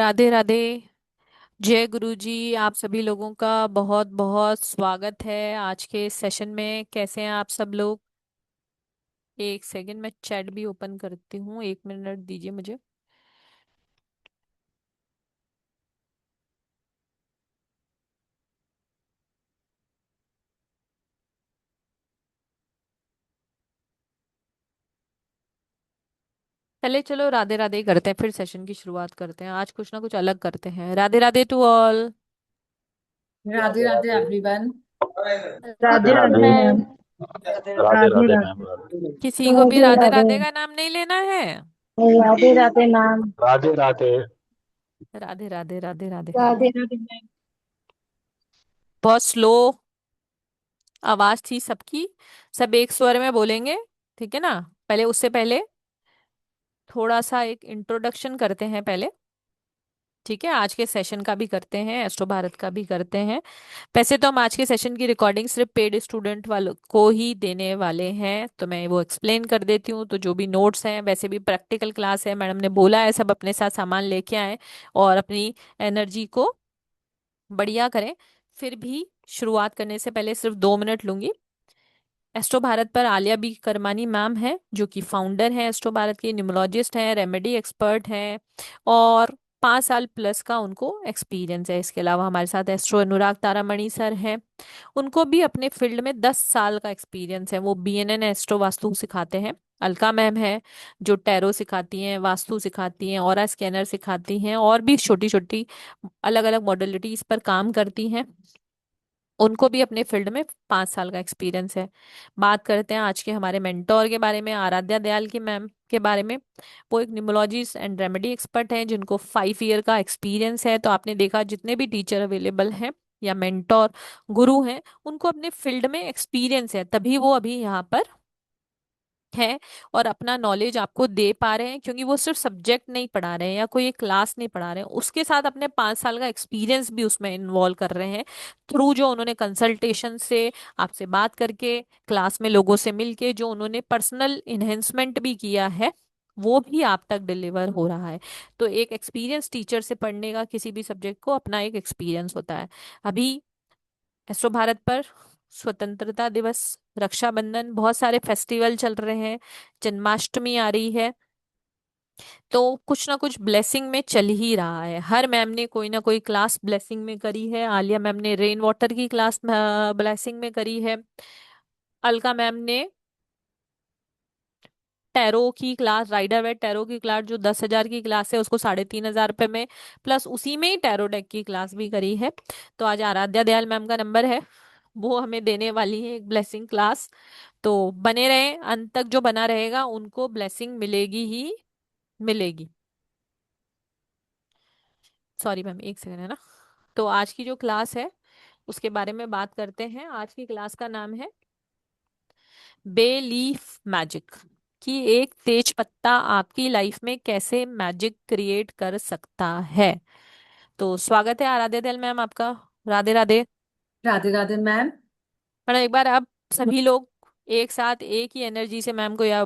राधे राधे। जय गुरु जी। आप सभी लोगों का बहुत बहुत स्वागत है आज के सेशन में। कैसे हैं आप सब लोग? एक सेकंड, मैं चैट भी ओपन करती हूँ, 1 मिनट दीजिए मुझे। पहले चलो राधे राधे करते हैं, फिर सेशन की शुरुआत करते हैं। आज कुछ ना कुछ अलग करते हैं। Radhe Radhe to all. Radhe Radhe everyone. Radhe Radhe Radhe Radhe. Ma'am. Radhe Radhe Radhe ma'am. Radhe. किसी को भी राधे राधे राधे। राधे का नाम नहीं लेना है। राधे राधे मैम। राधे राधे। राधे राधे राधे राधे। राधे राधे मैम। बहुत स्लो आवाज थी सबकी। सब एक स्वर में बोलेंगे, ठीक है ना? पहले उससे पहले थोड़ा सा एक इंट्रोडक्शन करते हैं पहले। ठीक है, आज के सेशन का भी करते हैं, एस्ट्रो भारत का भी करते हैं। वैसे तो हम आज के सेशन की रिकॉर्डिंग सिर्फ पेड स्टूडेंट वालों को ही देने वाले हैं, तो मैं वो एक्सप्लेन कर देती हूँ। तो जो भी नोट्स हैं, वैसे भी प्रैक्टिकल क्लास है, मैडम ने बोला है सब अपने साथ सामान लेके आए और अपनी एनर्जी को बढ़िया करें। फिर भी शुरुआत करने से पहले सिर्फ 2 मिनट लूंगी। एस्ट्रो भारत पर आलिया बी करमानी मैम है, जो कि फाउंडर है एस्ट्रो भारत की, न्यूमरोलॉजिस्ट हैं, रेमेडी एक्सपर्ट हैं और 5 साल प्लस का उनको एक्सपीरियंस है। इसके अलावा हमारे साथ एस्ट्रो अनुराग तारामणि सर हैं। उनको भी अपने फील्ड में 10 साल का एक्सपीरियंस है। वो बीएनएन एस्ट्रो वास्तु सिखाते हैं। अलका मैम है, जो टैरो सिखाती हैं, वास्तु सिखाती हैं, ऑरा स्कैनर सिखाती हैं और भी छोटी छोटी अलग अलग मॉडलिटीज पर काम करती हैं। उनको भी अपने फील्ड में 5 साल का एक्सपीरियंस है। बात करते हैं आज के हमारे मेंटोर के बारे में, आराध्या दयाल की मैम के बारे में। वो एक न्यूमरोलॉजिस्ट एंड रेमेडी एक्सपर्ट हैं, जिनको 5 ईयर का एक्सपीरियंस है। तो आपने देखा जितने भी टीचर अवेलेबल हैं या मेंटोर गुरु हैं, उनको अपने फील्ड में एक्सपीरियंस है, तभी वो अभी यहाँ पर है और अपना नॉलेज आपको दे पा रहे हैं। क्योंकि वो सिर्फ सब्जेक्ट नहीं पढ़ा रहे हैं या कोई एक क्लास नहीं पढ़ा रहे हैं, उसके साथ अपने 5 साल का एक्सपीरियंस भी उसमें इन्वॉल्व कर रहे हैं, थ्रू जो उन्होंने कंसल्टेशन से, आपसे बात करके, क्लास में लोगों से मिलके जो उन्होंने पर्सनल इन्हेंसमेंट भी किया है, वो भी आप तक डिलीवर हो रहा है। तो एक एक्सपीरियंस टीचर से पढ़ने का किसी भी सब्जेक्ट को अपना एक एक्सपीरियंस होता है। अभी एस्ट्रो भारत पर स्वतंत्रता दिवस, रक्षाबंधन, बहुत सारे फेस्टिवल चल रहे हैं, जन्माष्टमी आ रही है। तो कुछ ना कुछ ब्लेसिंग में चल ही रहा है। हर मैम ने कोई ना कोई क्लास ब्लेसिंग में करी है। आलिया मैम ने रेन वाटर की क्लास ब्लेसिंग में करी है। अलका मैम ने टैरो की क्लास, राइडर वेट टैरो की क्लास, जो 10,000 की क्लास है, उसको 3,500 रुपये में, प्लस उसी में ही टैरो डेक की क्लास भी करी है। तो आज आराध्या दयाल मैम का नंबर है, वो हमें देने वाली है एक ब्लेसिंग क्लास। तो बने रहे अंत तक, जो बना रहेगा उनको ब्लेसिंग मिलेगी ही मिलेगी। सॉरी मैम, एक सेकंड है ना। तो आज की जो क्लास है उसके बारे में बात करते हैं। आज की क्लास का नाम है बे लीफ मैजिक, कि एक तेज पत्ता आपकी लाइफ में कैसे मैजिक क्रिएट कर सकता है। तो स्वागत है आराध्या दयाल मैम आपका। राधे राधे। राधे राधे मैम। मैडम एक बार आप सभी लोग एक साथ एक ही एनर्जी से मैम को या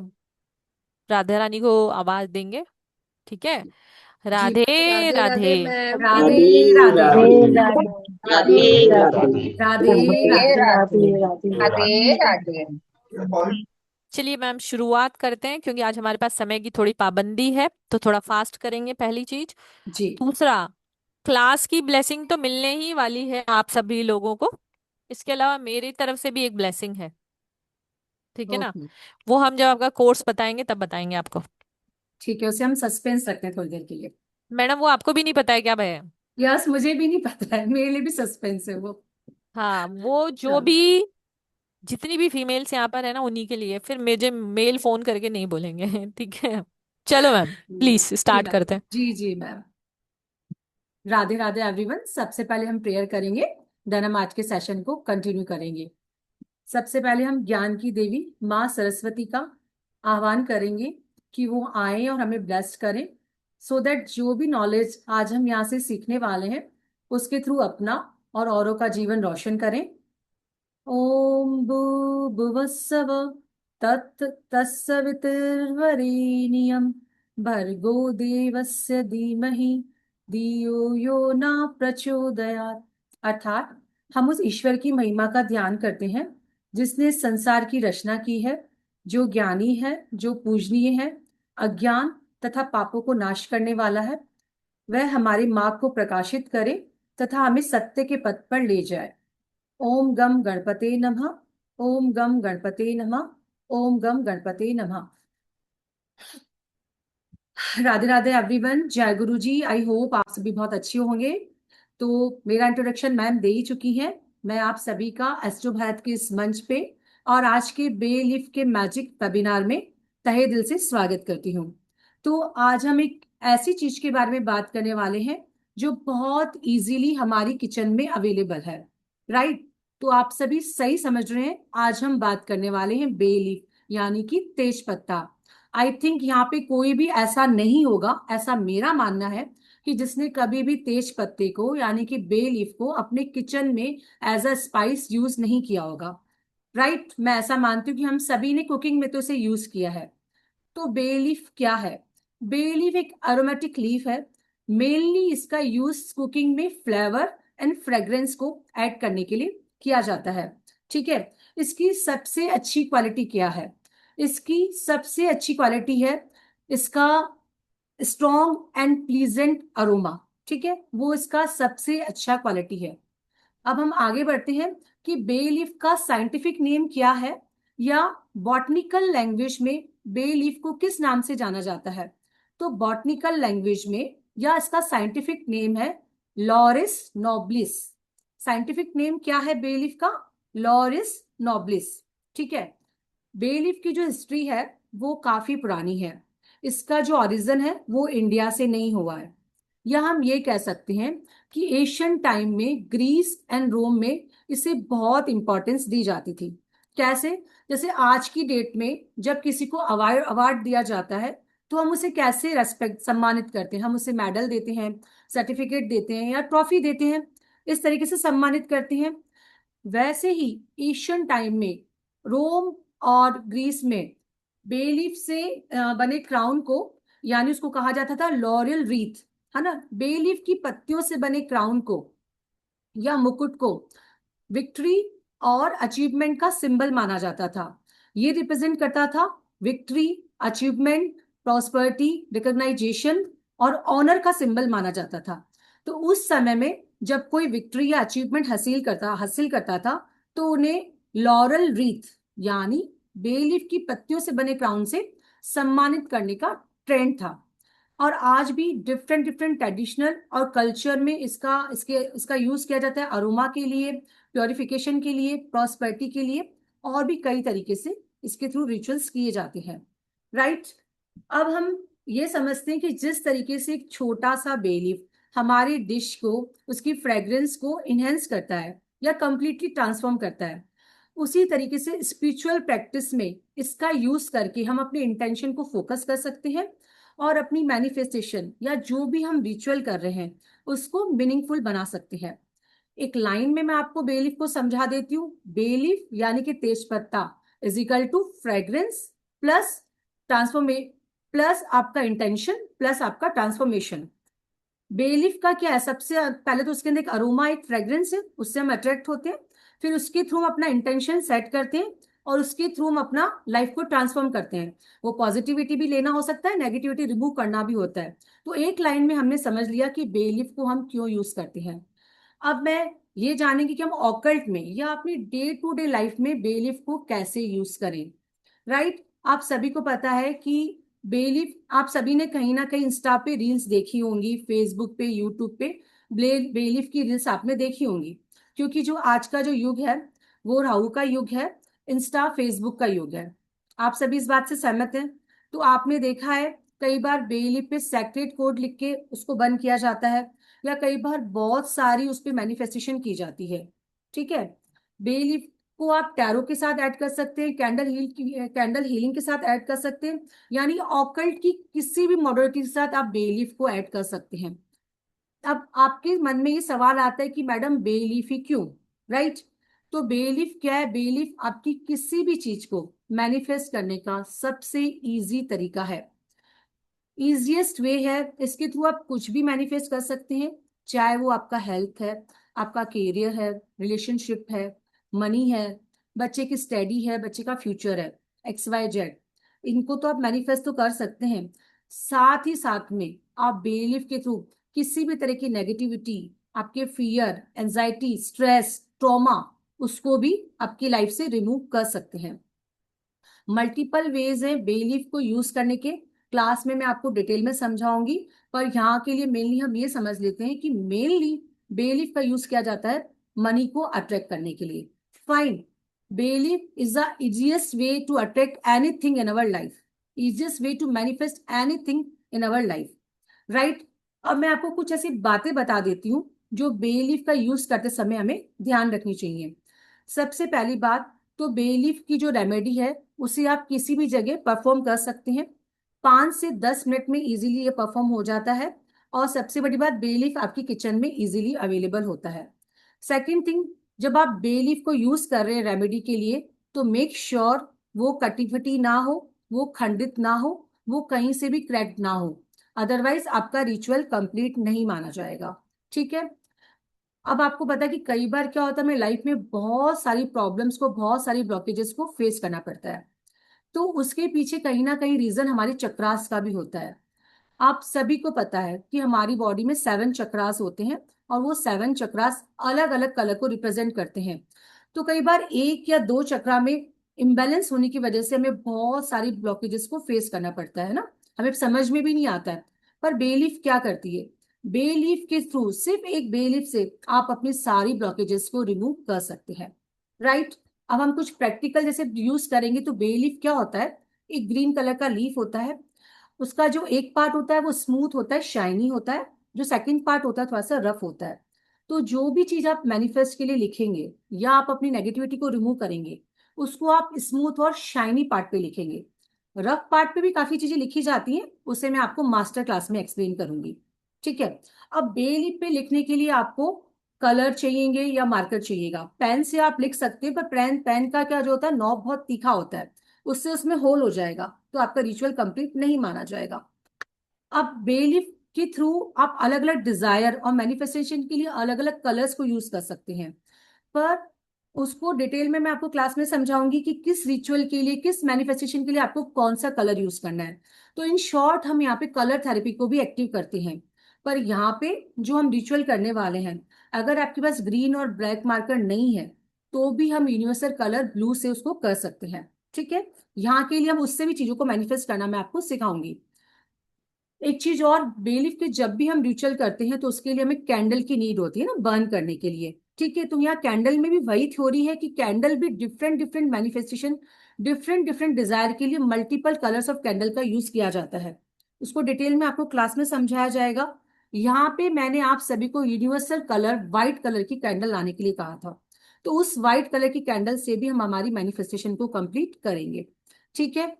राधा रानी को आवाज देंगे, ठीक है? जी, राधे राधे राधे। राधे मैम। राधे राधे राधे। राधे। राधे राधे। राधे राधे राधे राधे। राधे राधे राधे। राधे राधे। राधे राधे। चलिए मैम शुरुआत करते हैं, क्योंकि आज हमारे पास समय की थोड़ी पाबंदी है, तो थोड़ा फास्ट करेंगे पहली चीज। जी। दूसरा, क्लास की ब्लेसिंग तो मिलने ही वाली है आप सभी लोगों को। इसके अलावा मेरी तरफ से भी एक ब्लेसिंग है, ठीक है ना? ओके। वो हम जब आपका कोर्स बताएंगे तब बताएंगे आपको। ठीक है, उसे हम सस्पेंस रखते हैं थोड़ी देर के लिए। मैडम वो आपको भी नहीं पता है क्या भय? यस, मुझे भी नहीं पता है, मेरे लिए भी सस्पेंस है वो। हाँ, वो जो हाँ। भी जितनी भी फीमेल्स यहाँ पर है ना, उन्हीं के लिए। फिर मुझे मेल फोन करके नहीं बोलेंगे ठीक है? चलो मैम, प्लीज ठीक स्टार्ट है। करते हैं। जी जी मैम। राधे राधे एवरीवन। सबसे पहले हम प्रेयर करेंगे, देन हम आज के सेशन को कंटिन्यू करेंगे। सबसे पहले हम ज्ञान की देवी माँ सरस्वती का आह्वान करेंगे कि वो आए और हमें ब्लेस करें, सो दैट जो भी नॉलेज आज हम यहाँ से सीखने वाले हैं उसके थ्रू अपना और औरों का जीवन रोशन करें। ओम भूर्भुवस्सव तत् तत्सवितुर्वरेण्यं भर्गो देवस्य धीमहि धियो यो न प्रचोदयात्। अर्थात हम उस ईश्वर की महिमा का ध्यान करते हैं जिसने संसार की रचना की है, जो ज्ञानी है, जो पूजनीय है, अज्ञान तथा पापों को नाश करने वाला है। वह हमारे मार्ग को प्रकाशित करे तथा हमें सत्य के पथ पर ले जाए। ओम गम गणपते नमः। ओम गम गणपते नमः। ओम गम गणपते नमः। राधे राधे एवरीवन, जय गुरु जी। आई होप आप सभी बहुत अच्छे होंगे। तो मेरा इंट्रोडक्शन मैम दे ही चुकी है। मैं आप सभी का एस्ट्रो भारत के इस मंच पे और आज के बे लीफ के मैजिक वेबिनार में तहे दिल से स्वागत करती हूँ। तो आज हम एक ऐसी चीज के बारे में बात करने वाले हैं जो बहुत इजीली हमारी किचन में अवेलेबल है, राइट। तो आप सभी सही समझ रहे हैं, आज हम बात करने वाले हैं बे लीफ यानी कि तेज पत्ता। आई थिंक यहाँ पे कोई भी ऐसा नहीं होगा, ऐसा मेरा मानना है, कि जिसने कभी भी तेज पत्ते को यानी कि बे लीफ को अपने किचन में एज अ स्पाइस यूज नहीं किया होगा, राइट। मैं ऐसा मानती हूँ कि हम सभी ने कुकिंग में तो इसे यूज किया है। तो बे लीफ क्या है? बे लीफ एक अरोमेटिक लीफ है। मेनली इसका यूज कुकिंग में फ्लेवर एंड फ्रेग्रेंस को ऐड करने के लिए किया जाता है, ठीक है। इसकी सबसे अच्छी क्वालिटी क्या है? इसकी सबसे अच्छी क्वालिटी है इसका स्ट्रॉन्ग एंड प्लीजेंट अरोमा, ठीक है, वो इसका सबसे अच्छा क्वालिटी है। अब हम आगे बढ़ते हैं कि बे लीफ का साइंटिफिक नेम क्या है, या बॉटनिकल लैंग्वेज में बे लीफ को किस नाम से जाना जाता है। तो बॉटनिकल लैंग्वेज में या इसका साइंटिफिक नेम है लॉरिस नोबिलिस। साइंटिफिक नेम क्या है बे लीफ का? लॉरिस नोबिलिस, ठीक है। बे लीफ की जो हिस्ट्री है वो काफी पुरानी है। इसका जो ओरिजिन है वो इंडिया से नहीं हुआ है, या हम ये कह सकते हैं कि एशियन टाइम में ग्रीस एंड रोम में इसे बहुत इंपॉर्टेंस दी जाती थी। कैसे? जैसे आज की डेट में जब किसी को अवार्ड अवार्ड दिया जाता है तो हम उसे कैसे रेस्पेक्ट सम्मानित करते हैं? हम उसे मेडल देते हैं, सर्टिफिकेट देते हैं या ट्रॉफी देते हैं, इस तरीके से सम्मानित करते हैं। वैसे ही एशियन टाइम में रोम और ग्रीस में बेलीफ से बने क्राउन को, यानी उसको कहा जाता था लॉरियल रीथ, है ना। बेलीफ की पत्तियों से बने क्राउन को या मुकुट को विक्ट्री और अचीवमेंट का सिंबल माना जाता था। ये रिप्रेजेंट करता था विक्ट्री, अचीवमेंट, प्रॉस्पेरिटी, रिकॉग्नाइजेशन और ऑनर का सिंबल माना जाता था। तो उस समय में जब कोई विक्ट्री या अचीवमेंट हासिल करता था तो उन्हें लॉरल रीथ यानी बेलीफ की पत्तियों से बने क्राउन से सम्मानित करने का ट्रेंड था। और आज भी डिफरेंट डिफरेंट ट्रेडिशनल और कल्चर में इसका यूज किया जाता है अरोमा के लिए, प्योरिफिकेशन के लिए, प्रॉस्पेरिटी के लिए, और भी कई तरीके से इसके थ्रू रिचुअल्स किए जाते हैं, राइट। अब हम ये समझते हैं कि जिस तरीके से एक छोटा सा बे लीफ हमारी डिश को, उसकी फ्रेग्रेंस को इनहेंस करता है या कंप्लीटली ट्रांसफॉर्म करता है, उसी तरीके से स्पिरिचुअल प्रैक्टिस में इसका यूज करके हम अपने इंटेंशन को फोकस कर सकते हैं और अपनी मैनिफेस्टेशन या जो भी हम रिचुअल कर रहे हैं उसको मीनिंगफुल बना सकते हैं। एक लाइन में मैं आपको बेलीफ को समझा देती हूँ। बेलीफ यानी कि तेज पत्ता is equal to fragrance plus transform plus आपका इंटेंशन प्लस आपका ट्रांसफॉर्मेशन। बेलीफ का क्या है? सबसे पहले तो उसके अंदर एक अरोमा, एक फ्रेग्रेंस है, उससे हम अट्रैक्ट होते हैं, फिर उसके थ्रू हम अपना इंटेंशन सेट करते हैं और उसके थ्रू हम अपना लाइफ को ट्रांसफॉर्म करते हैं। वो पॉजिटिविटी भी लेना हो सकता है, नेगेटिविटी रिमूव करना भी होता है। तो एक लाइन में हमने समझ लिया कि बेलीफ को हम क्यों यूज करते हैं। अब मैं ये जानेंगे कि हम ऑकल्ट में या अपनी डे टू डे लाइफ में बेलीफ को कैसे यूज करें, राइट। आप सभी को पता है कि बेलीफ, आप सभी ने कहीं ना कहीं इंस्टा पे रील्स देखी होंगी, फेसबुक पे, यूट्यूब पे बेलीफ की रील्स आपने देखी होंगी, क्योंकि जो आज का जो युग है वो राहु का युग है, इंस्टा फेसबुक का युग है। आप सभी इस बात से सहमत हैं? तो आपने देखा है कई बार बेलीफ पे सेक्रेट कोड लिख के उसको बंद किया जाता है, या कई बार बहुत सारी उस पर मैनिफेस्टेशन की जाती है, ठीक है। बेलीफ को आप टैरो के साथ ऐड कर सकते हैं, कैंडल हीलिंग के साथ ऐड कर सकते हैं, यानी ऑकल्ट की किसी भी मॉडलिटी के साथ आप बेलीफ को ऐड कर सकते हैं। अब आपके मन में ये सवाल आता है कि मैडम बेलीफ ही क्यों, राइट। तो बेलीफ क्या है? बेलीफ आपकी किसी भी चीज को मैनिफेस्ट करने का सबसे इजी तरीका है। इजिएस्ट वे है, इसके थ्रू आप कुछ भी मैनिफेस्ट कर सकते हैं, चाहे वो आपका हेल्थ है, आपका करियर है, रिलेशनशिप है, मनी है, बच्चे की स्टडी है, बच्चे का फ्यूचर है, XYZ। इनको तो आप मैनिफेस्ट तो कर सकते हैं, साथ ही साथ में आप बेलीफ के थ्रू किसी भी तरह की नेगेटिविटी, आपके फियर, एंजाइटी, स्ट्रेस, ट्रॉमा, उसको भी आपकी लाइफ से रिमूव कर सकते हैं। मल्टीपल वेज है बेलीफ को यूज करने के, क्लास में मैं आपको डिटेल में समझाऊंगी, पर यहाँ के लिए मेनली हम ये समझ लेते हैं कि मेनली बेलीफ का यूज किया जाता है मनी को अट्रैक्ट करने के लिए। Fine, belief is the easiest way to attract anything in our life, easiest way to manifest anything in our life, right. अब मैं आपको कुछ ऐसी बातें बता देती हूँ जो बेलीफ का यूज करते समय हमें ध्यान रखनी चाहिए। सबसे पहली बात, तो बेलीफ की जो रेमेडी है उसे आप किसी भी जगह परफॉर्म कर सकते हैं, 5 से 10 मिनट में इजीली ये परफॉर्म हो जाता है। और सबसे बड़ी बात, बेलीफ आपकी किचन में इजीली अवेलेबल होता है। सेकंड थिंग, जब आप बेलीफ को यूज कर रहे हैं रेमेडी के लिए, तो मेक श्योर वो कटी फटी ना हो, वो खंडित ना हो, वो कहीं से भी क्रैक्ड ना हो, अदरवाइज आपका रिचुअल कंप्लीट नहीं माना जाएगा। ठीक है। अब आपको पता है कि कई बार क्या होता है, हमें लाइफ में बहुत सारी प्रॉब्लम्स को, बहुत सारी ब्लॉकेजेस को फेस करना पड़ता है, तो उसके पीछे कहीं ना कहीं रीजन हमारे चक्रास का भी होता है। आप सभी को पता है कि हमारी बॉडी में 7 चक्रास होते हैं, और वो 7 चक्रास अलग अलग कलर को रिप्रेजेंट करते हैं। तो कई बार एक या दो चक्रा में इम्बैलेंस होने की वजह से हमें बहुत सारी ब्लॉकेजेस को फेस करना पड़ता है ना, हमें समझ में भी नहीं आता है। पर बेलीफ क्या करती है, बेलीफ के थ्रू, सिर्फ एक बेलीफ से आप अपनी सारी ब्लॉकेजेस को रिमूव कर सकते हैं, राइट। अब हम कुछ प्रैक्टिकल जैसे यूज करेंगे। तो बेलीफ क्या होता है, एक ग्रीन कलर का लीफ होता है, उसका जो एक पार्ट होता है वो स्मूथ होता है, शाइनी होता है, जो सेकंड पार्ट होता है थोड़ा सा रफ होता है। तो जो भी चीज आप मैनिफेस्ट के लिए लिखेंगे या आप अपनी नेगेटिविटी को रिमूव करेंगे, उसको आप स्मूथ और शाइनी पार्ट पे लिखेंगे। रफ पार्ट पे भी काफी चीजें लिखी जाती हैं, उसे मैं आपको मास्टर क्लास में एक्सप्लेन करूंगी। ठीक है। अब बेलीफ पे लिखने के लिए आपको कलर चाहिएंगे या मार्कर चाहिएगा। पेन से आप लिख सकते हैं, पर पेन पेन का क्या जो होता है, नॉब बहुत तीखा होता है, उससे उसमें होल हो जाएगा, तो आपका रिचुअल कंप्लीट नहीं माना जाएगा। अब बेलीफ के थ्रू आप अलग अलग डिजायर और मैनिफेस्टेशन के लिए अलग अलग कलर्स को यूज कर सकते हैं, पर उसको डिटेल में मैं आपको क्लास में समझाऊंगी कि किस रिचुअल के लिए, किस मैनिफेस्टेशन के लिए आपको कौन सा कलर यूज करना है। तो इन शॉर्ट हम यहाँ पे कलर थेरेपी को भी एक्टिव करते हैं। पर यहाँ पे जो हम रिचुअल करने वाले हैं, अगर आपके पास ग्रीन और ब्लैक मार्कर नहीं है, तो भी हम यूनिवर्सल कलर ब्लू से उसको कर सकते हैं। ठीक है। यहाँ के लिए हम उससे भी चीजों को मैनिफेस्ट करना मैं आपको सिखाऊंगी। एक चीज और, बेलीफ के जब भी हम रिचुअल करते हैं तो उसके लिए हमें कैंडल की नीड होती है ना, बर्न करने के लिए। ठीक है। तो यहाँ कैंडल में भी वही थ्योरी है कि कैंडल भी different different manifestation, different different desire के लिए मल्टीपल कलर्स ऑफ कैंडल का यूज किया जाता है। उसको डिटेल में आपको क्लास में समझाया जाएगा। यहाँ पे मैंने आप सभी को यूनिवर्सल कलर व्हाइट कलर की कैंडल लाने के लिए कहा था, तो उस व्हाइट कलर की कैंडल से भी हम हमारी मैनिफेस्टेशन को कंप्लीट करेंगे। ठीक है।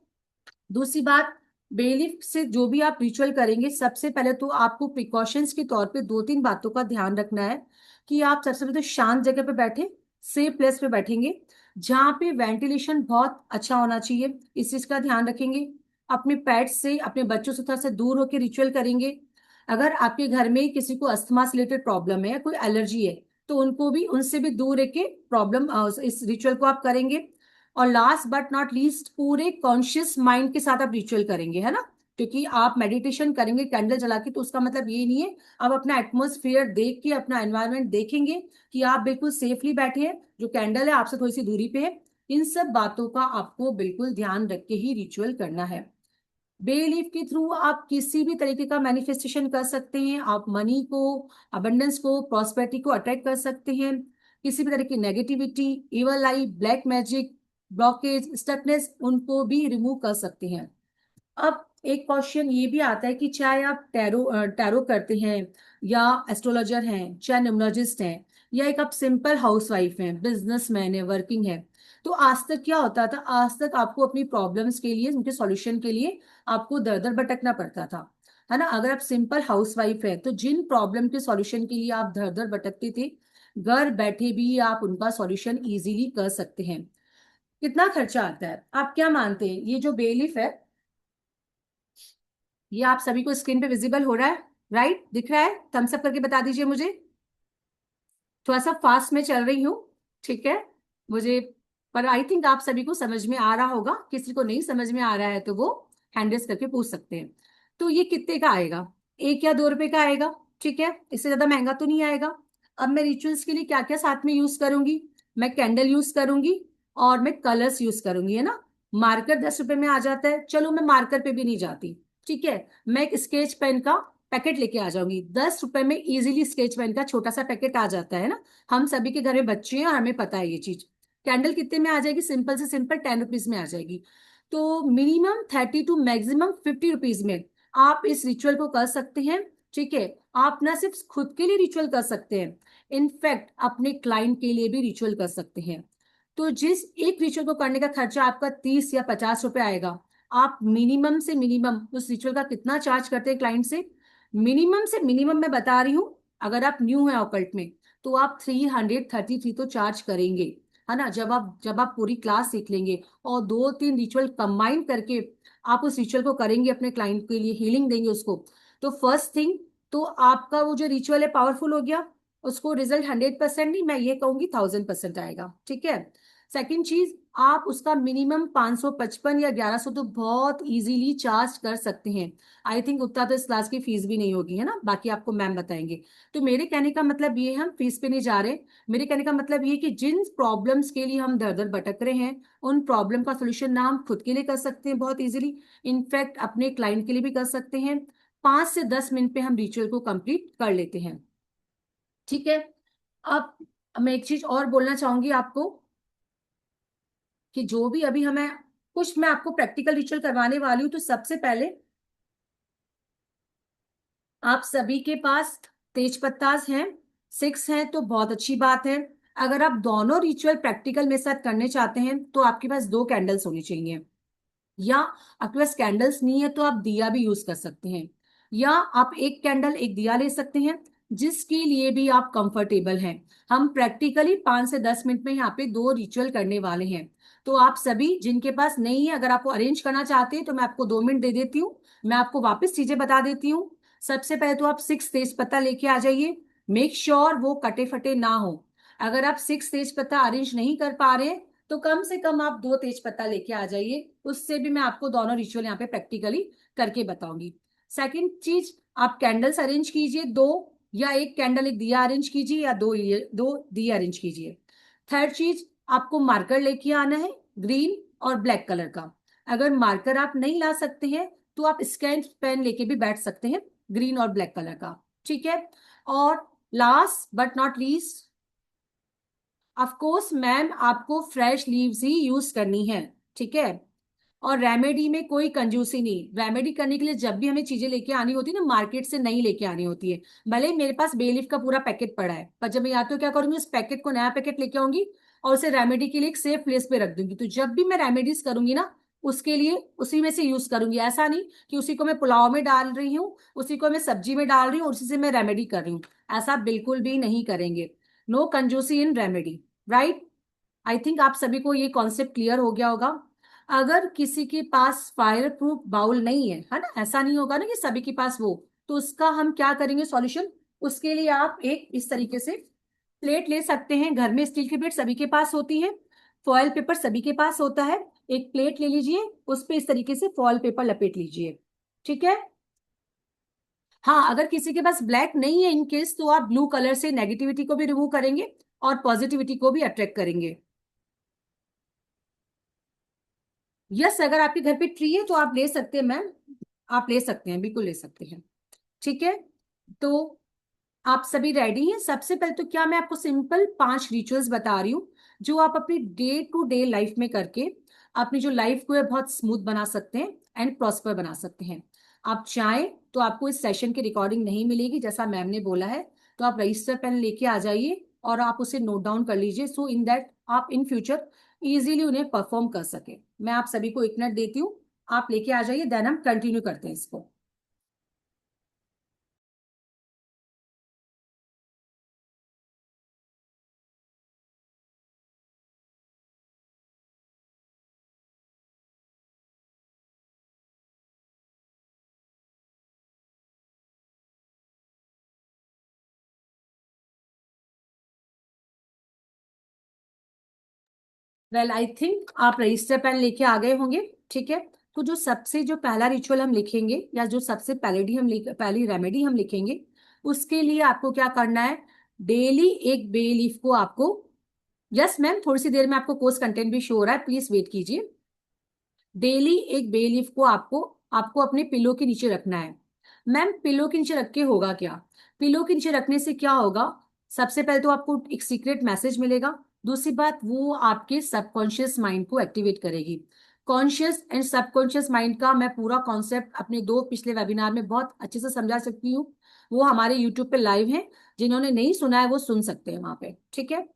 दूसरी बात, बेलीफ से जो भी आप रिचुअल करेंगे, सबसे पहले तो आपको प्रिकॉशंस के तौर पे 2-3 बातों का ध्यान रखना है कि आप सबसे पहले तो शांत जगह पे बैठे, सेफ प्लेस पे बैठेंगे, जहाँ पे वेंटिलेशन बहुत अच्छा होना चाहिए, इस चीज का ध्यान रखेंगे। अपने पेट्स से, अपने बच्चों से थोड़ा सा दूर होकर रिचुअल करेंगे। अगर आपके घर में किसी को अस्थमा से रिलेटेड प्रॉब्लम है या कोई एलर्जी है, तो उनको भी, उनसे भी दूर रह के प्रॉब्लम, इस रिचुअल को आप करेंगे। और लास्ट बट नॉट लीस्ट, पूरे कॉन्शियस माइंड के साथ आप रिचुअल करेंगे, है ना, क्योंकि आप मेडिटेशन करेंगे कैंडल जला के, तो उसका मतलब ये नहीं है आप अपना एटमोस्फियर देख के, अपना एनवायरनमेंट देखेंगे कि आप बिल्कुल सेफली बैठे हैं, जो कैंडल है आपसे थोड़ी सी दूरी पे है। इन सब बातों का आपको बिल्कुल ध्यान रख के ही रिचुअल करना है। बेलीफ के थ्रू आप किसी भी तरीके का मैनिफेस्टेशन कर सकते हैं। आप मनी को, अबंडेंस को, प्रॉस्पेरिटी को अट्रैक्ट कर सकते हैं। किसी भी तरह की नेगेटिविटी, इवल आई, ब्लैक मैजिक, ब्लॉकेज, स्टकनेस, उनको भी रिमूव कर सकते हैं। अब एक क्वेश्चन ये भी आता है कि चाहे आप टैरो टैरो करते हैं, या एस्ट्रोलॉजर हैं, चाहे न्यूमरोलॉजिस्ट हैं, या एक आप सिंपल हाउसवाइफ हैं, बिजनेसमैन है, वर्किंग है, तो आज तक क्या होता था, आज तक आपको अपनी प्रॉब्लम्स के लिए, उनके सॉल्यूशन के लिए आपको दर दर भटकना पड़ता था, है ना। अगर आप सिंपल हाउसवाइफ है, तो जिन प्रॉब्लम के सॉल्यूशन के लिए आप दर दर भटकते थे, घर बैठे भी आप उनका सॉल्यूशन इजीली कर सकते हैं। कितना खर्चा आता है, आप क्या मानते हैं, ये जो बेलीफ है, ये आप सभी को स्क्रीन पे विजिबल हो रहा है? राइट, दिख रहा है? थम्स अप करके बता दीजिए मुझे। थोड़ा सा फास्ट में चल रही हूँ, ठीक है मुझे, पर आई थिंक आप सभी को समझ में आ रहा होगा। किसी को नहीं समझ में आ रहा है तो वो हैंड रेस करके पूछ सकते हैं। तो ये कितने का आएगा? 1 या 2 रुपए का आएगा, ठीक है, इससे ज्यादा महंगा तो नहीं आएगा। अब मैं रिचुअल्स के लिए क्या क्या साथ में यूज करूंगी? मैं कैंडल यूज करूंगी और मैं कलर्स यूज करूंगी, है ना। मार्कर 10 रुपए में आ जाता है, चलो मैं मार्कर पे भी नहीं जाती, ठीक है। मैं एक स्केच पेन का पैकेट लेके आ जाऊंगी, 10 रुपए में इजीली स्केच पेन का छोटा सा पैकेट आ जाता है ना। हम सभी के घर में बच्चे हैं और हमें पता है ये चीज। कैंडल कितने में आ जाएगी? सिंपल से सिंपल 10 रुपीज में आ जाएगी। तो मिनिमम 30 टू मैक्सिमम 50 रुपीज में आप इस रिचुअल को कर सकते हैं, ठीक है। आप ना सिर्फ खुद के लिए रिचुअल कर सकते हैं, इनफैक्ट अपने क्लाइंट के लिए भी रिचुअल कर सकते हैं। तो जिस एक रिचुअल को करने का खर्चा आपका 30 या 50 रुपए आएगा, आप मिनिमम से मिनिमम उस रिचुअल का कितना चार्ज करते हैं क्लाइंट से मिनिमम मैं बता रही हूँ। अगर आप न्यू हैं ऑकल्ट में तो आप 333 तो चार्ज करेंगे, है ना। जब आप पूरी क्लास सीख लेंगे और 2-3 रिचुअल कंबाइन करके आप उस रिचुअल को करेंगे, अपने क्लाइंट के लिए हीलिंग देंगे उसको, तो फर्स्ट थिंग तो आपका वो जो रिचुअल है पावरफुल हो गया। उसको रिजल्ट 100% नहीं, मैं ये कहूंगी 1000% आएगा, ठीक है। सेकंड चीज, आप उसका मिनिमम 555 या 1100 तो बहुत इजीली चार्ज कर सकते हैं। आई थिंक उतना तो इस क्लास की फीस भी नहीं होगी, है ना, बाकी आपको मैम बताएंगे। तो मेरे कहने का मतलब ये, हम फीस पे नहीं जा रहे। मेरे कहने का मतलब ये कि जिन प्रॉब्लम्स के लिए हम दर दर भटक रहे हैं, उन प्रॉब्लम का सोल्यूशन ना हम खुद के लिए कर सकते हैं बहुत इजीली, इनफैक्ट अपने क्लाइंट के लिए भी कर सकते हैं। 5 से 10 मिनट पे हम रिचुअल को कंप्लीट कर लेते हैं, ठीक है। अब मैं एक चीज और बोलना चाहूंगी आपको कि जो भी अभी हमें कुछ मैं आपको प्रैक्टिकल रिचुअल करवाने वाली हूँ, तो सबसे पहले आप सभी के पास तेज पत्ताज हैं, 6 हैं तो बहुत अच्छी बात है। अगर आप दोनों रिचुअल प्रैक्टिकल मेरे साथ करने चाहते हैं तो आपके पास 2 कैंडल्स होनी चाहिए, या आपके पास कैंडल्स नहीं है तो आप दिया भी यूज कर सकते हैं, या आप एक कैंडल एक दिया ले सकते हैं, जिसके लिए भी आप कंफर्टेबल हैं। हम प्रैक्टिकली 5 से 10 मिनट में यहाँ पे 2 रिचुअल करने वाले हैं। तो आप सभी जिनके पास नहीं है, अगर आपको अरेंज करना चाहते हैं तो मैं आपको 2 मिनट दे देती हूँ। मैं आपको वापस चीजें बता देती हूँ। सबसे पहले तो आप 6 तेज पत्ता लेके आ जाइए। मेक श्योर वो कटे फटे ना हो। अगर आप 6 तेज पत्ता अरेंज नहीं कर पा रहे तो कम से कम आप 2 तेज पत्ता लेके आ जाइए, उससे भी मैं आपको दोनों रिचुअल यहाँ पे प्रैक्टिकली करके बताऊंगी। सेकंड चीज, आप कैंडल्स अरेंज कीजिए 2, या एक कैंडल एक दिया अरेंज कीजिए, या दो दिया अरेंज कीजिए। थर्ड चीज, आपको मार्कर लेके आना है, ग्रीन और ब्लैक कलर का। अगर मार्कर आप नहीं ला सकते हैं तो आप स्केच पेन लेके भी बैठ सकते हैं, ग्रीन और ब्लैक कलर का, ठीक है। और last but not least, of course ma'am, आपको फ्रेश लीव्स ही यूज करनी है, ठीक है। और रेमेडी में कोई कंजूसी नहीं। रेमेडी करने के लिए जब भी हमें चीजें लेके आनी होती है ना, मार्केट से नहीं लेके आनी होती है। भले ही मेरे पास बेलीफ का पूरा पैकेट पड़ा है, पर जब मैं आती हूँ क्या करूंगी, उस पैकेट को नया पैकेट लेके आऊंगी और उसे रेमेडी के लिए एक सेफ प्लेस पे रख दूंगी। तो जब भी मैं रेमेडीज करूंगी ना, उसके लिए उसी में से यूज करूंगी। ऐसा नहीं कि उसी को मैं पुलाव में डाल रही हूँ, उसी को मैं सब्जी में डाल रही हूँ और उसी से मैं रेमेडी कर रही हूँ। ऐसा बिल्कुल भी नहीं करेंगे। नो कंजूसी इन रेमेडी, राइट। आई थिंक आप सभी को ये कॉन्सेप्ट क्लियर हो गया होगा। अगर किसी के पास फायर प्रूफ बाउल नहीं है ना, ऐसा नहीं होगा ना कि सभी के पास वो, तो उसका हम क्या करेंगे सॉल्यूशन। उसके लिए आप एक इस तरीके से प्लेट ले सकते हैं। घर में स्टील की प्लेट सभी के पास होती है, फॉयल पेपर सभी के पास होता है। एक प्लेट ले लीजिए, उस पे इस तरीके से फॉयल पेपर लपेट लीजिए, ठीक है। हाँ, अगर किसी के पास ब्लैक नहीं है इन केस, तो आप ब्लू कलर से नेगेटिविटी को भी रिमूव करेंगे और पॉजिटिविटी को भी अट्रैक्ट करेंगे। यस, अगर आपके घर पे ट्री है तो आप ले सकते हैं मैम, आप ले सकते हैं, बिल्कुल ले सकते हैं, ठीक है। तो आप सभी रेडी हैं? सबसे पहले तो क्या मैं आपको सिंपल 5 रिचुअल्स बता रही हूँ, जो आप अपनी डे टू डे लाइफ में करके अपनी जो लाइफ को है बहुत स्मूथ बना सकते हैं एंड प्रॉस्पर बना सकते हैं। आप चाहें तो आपको इस सेशन की रिकॉर्डिंग नहीं मिलेगी जैसा मैम ने बोला है, तो आप रजिस्टर पेन लेके आ जाइए और आप उसे नोट डाउन कर लीजिए, सो इन दैट आप इन फ्यूचर इजीली उन्हें परफॉर्म कर सके। मैं आप सभी को 1 मिनट देती हूँ, आप लेके आ जाइए, देन हम कंटिन्यू करते हैं इसको। वेल आई थिंक आप रजिस्टर पेन लेके आ गए होंगे। ठीक है, तो जो सबसे जो पहला रिचुअल हम लिखेंगे या जो सबसे पहली रेमेडी हम लिखेंगे, उसके लिए आपको क्या करना है, डेली एक बे लीफ को आपको, यस मैम थोड़ी सी देर में आपको कोर्स कंटेंट भी शो हो रहा है, प्लीज वेट कीजिए। डेली एक बे लीफ को आपको आपको अपने पिलो के नीचे रखना है। मैम पिलो के नीचे रख के होगा क्या? पिलो के नीचे रखने से क्या होगा, सबसे पहले तो आपको एक सीक्रेट मैसेज मिलेगा। दूसरी बात, वो आपके सबकॉन्शियस माइंड को एक्टिवेट करेगी। कॉन्शियस एंड सबकॉन्शियस माइंड का मैं पूरा कॉन्सेप्ट अपने 2 पिछले वेबिनार में बहुत अच्छे से समझा सकती हूँ। वो हमारे यूट्यूब पे लाइव है, जिन्होंने नहीं सुना है वो सुन सकते हैं वहां पे। ठीक है,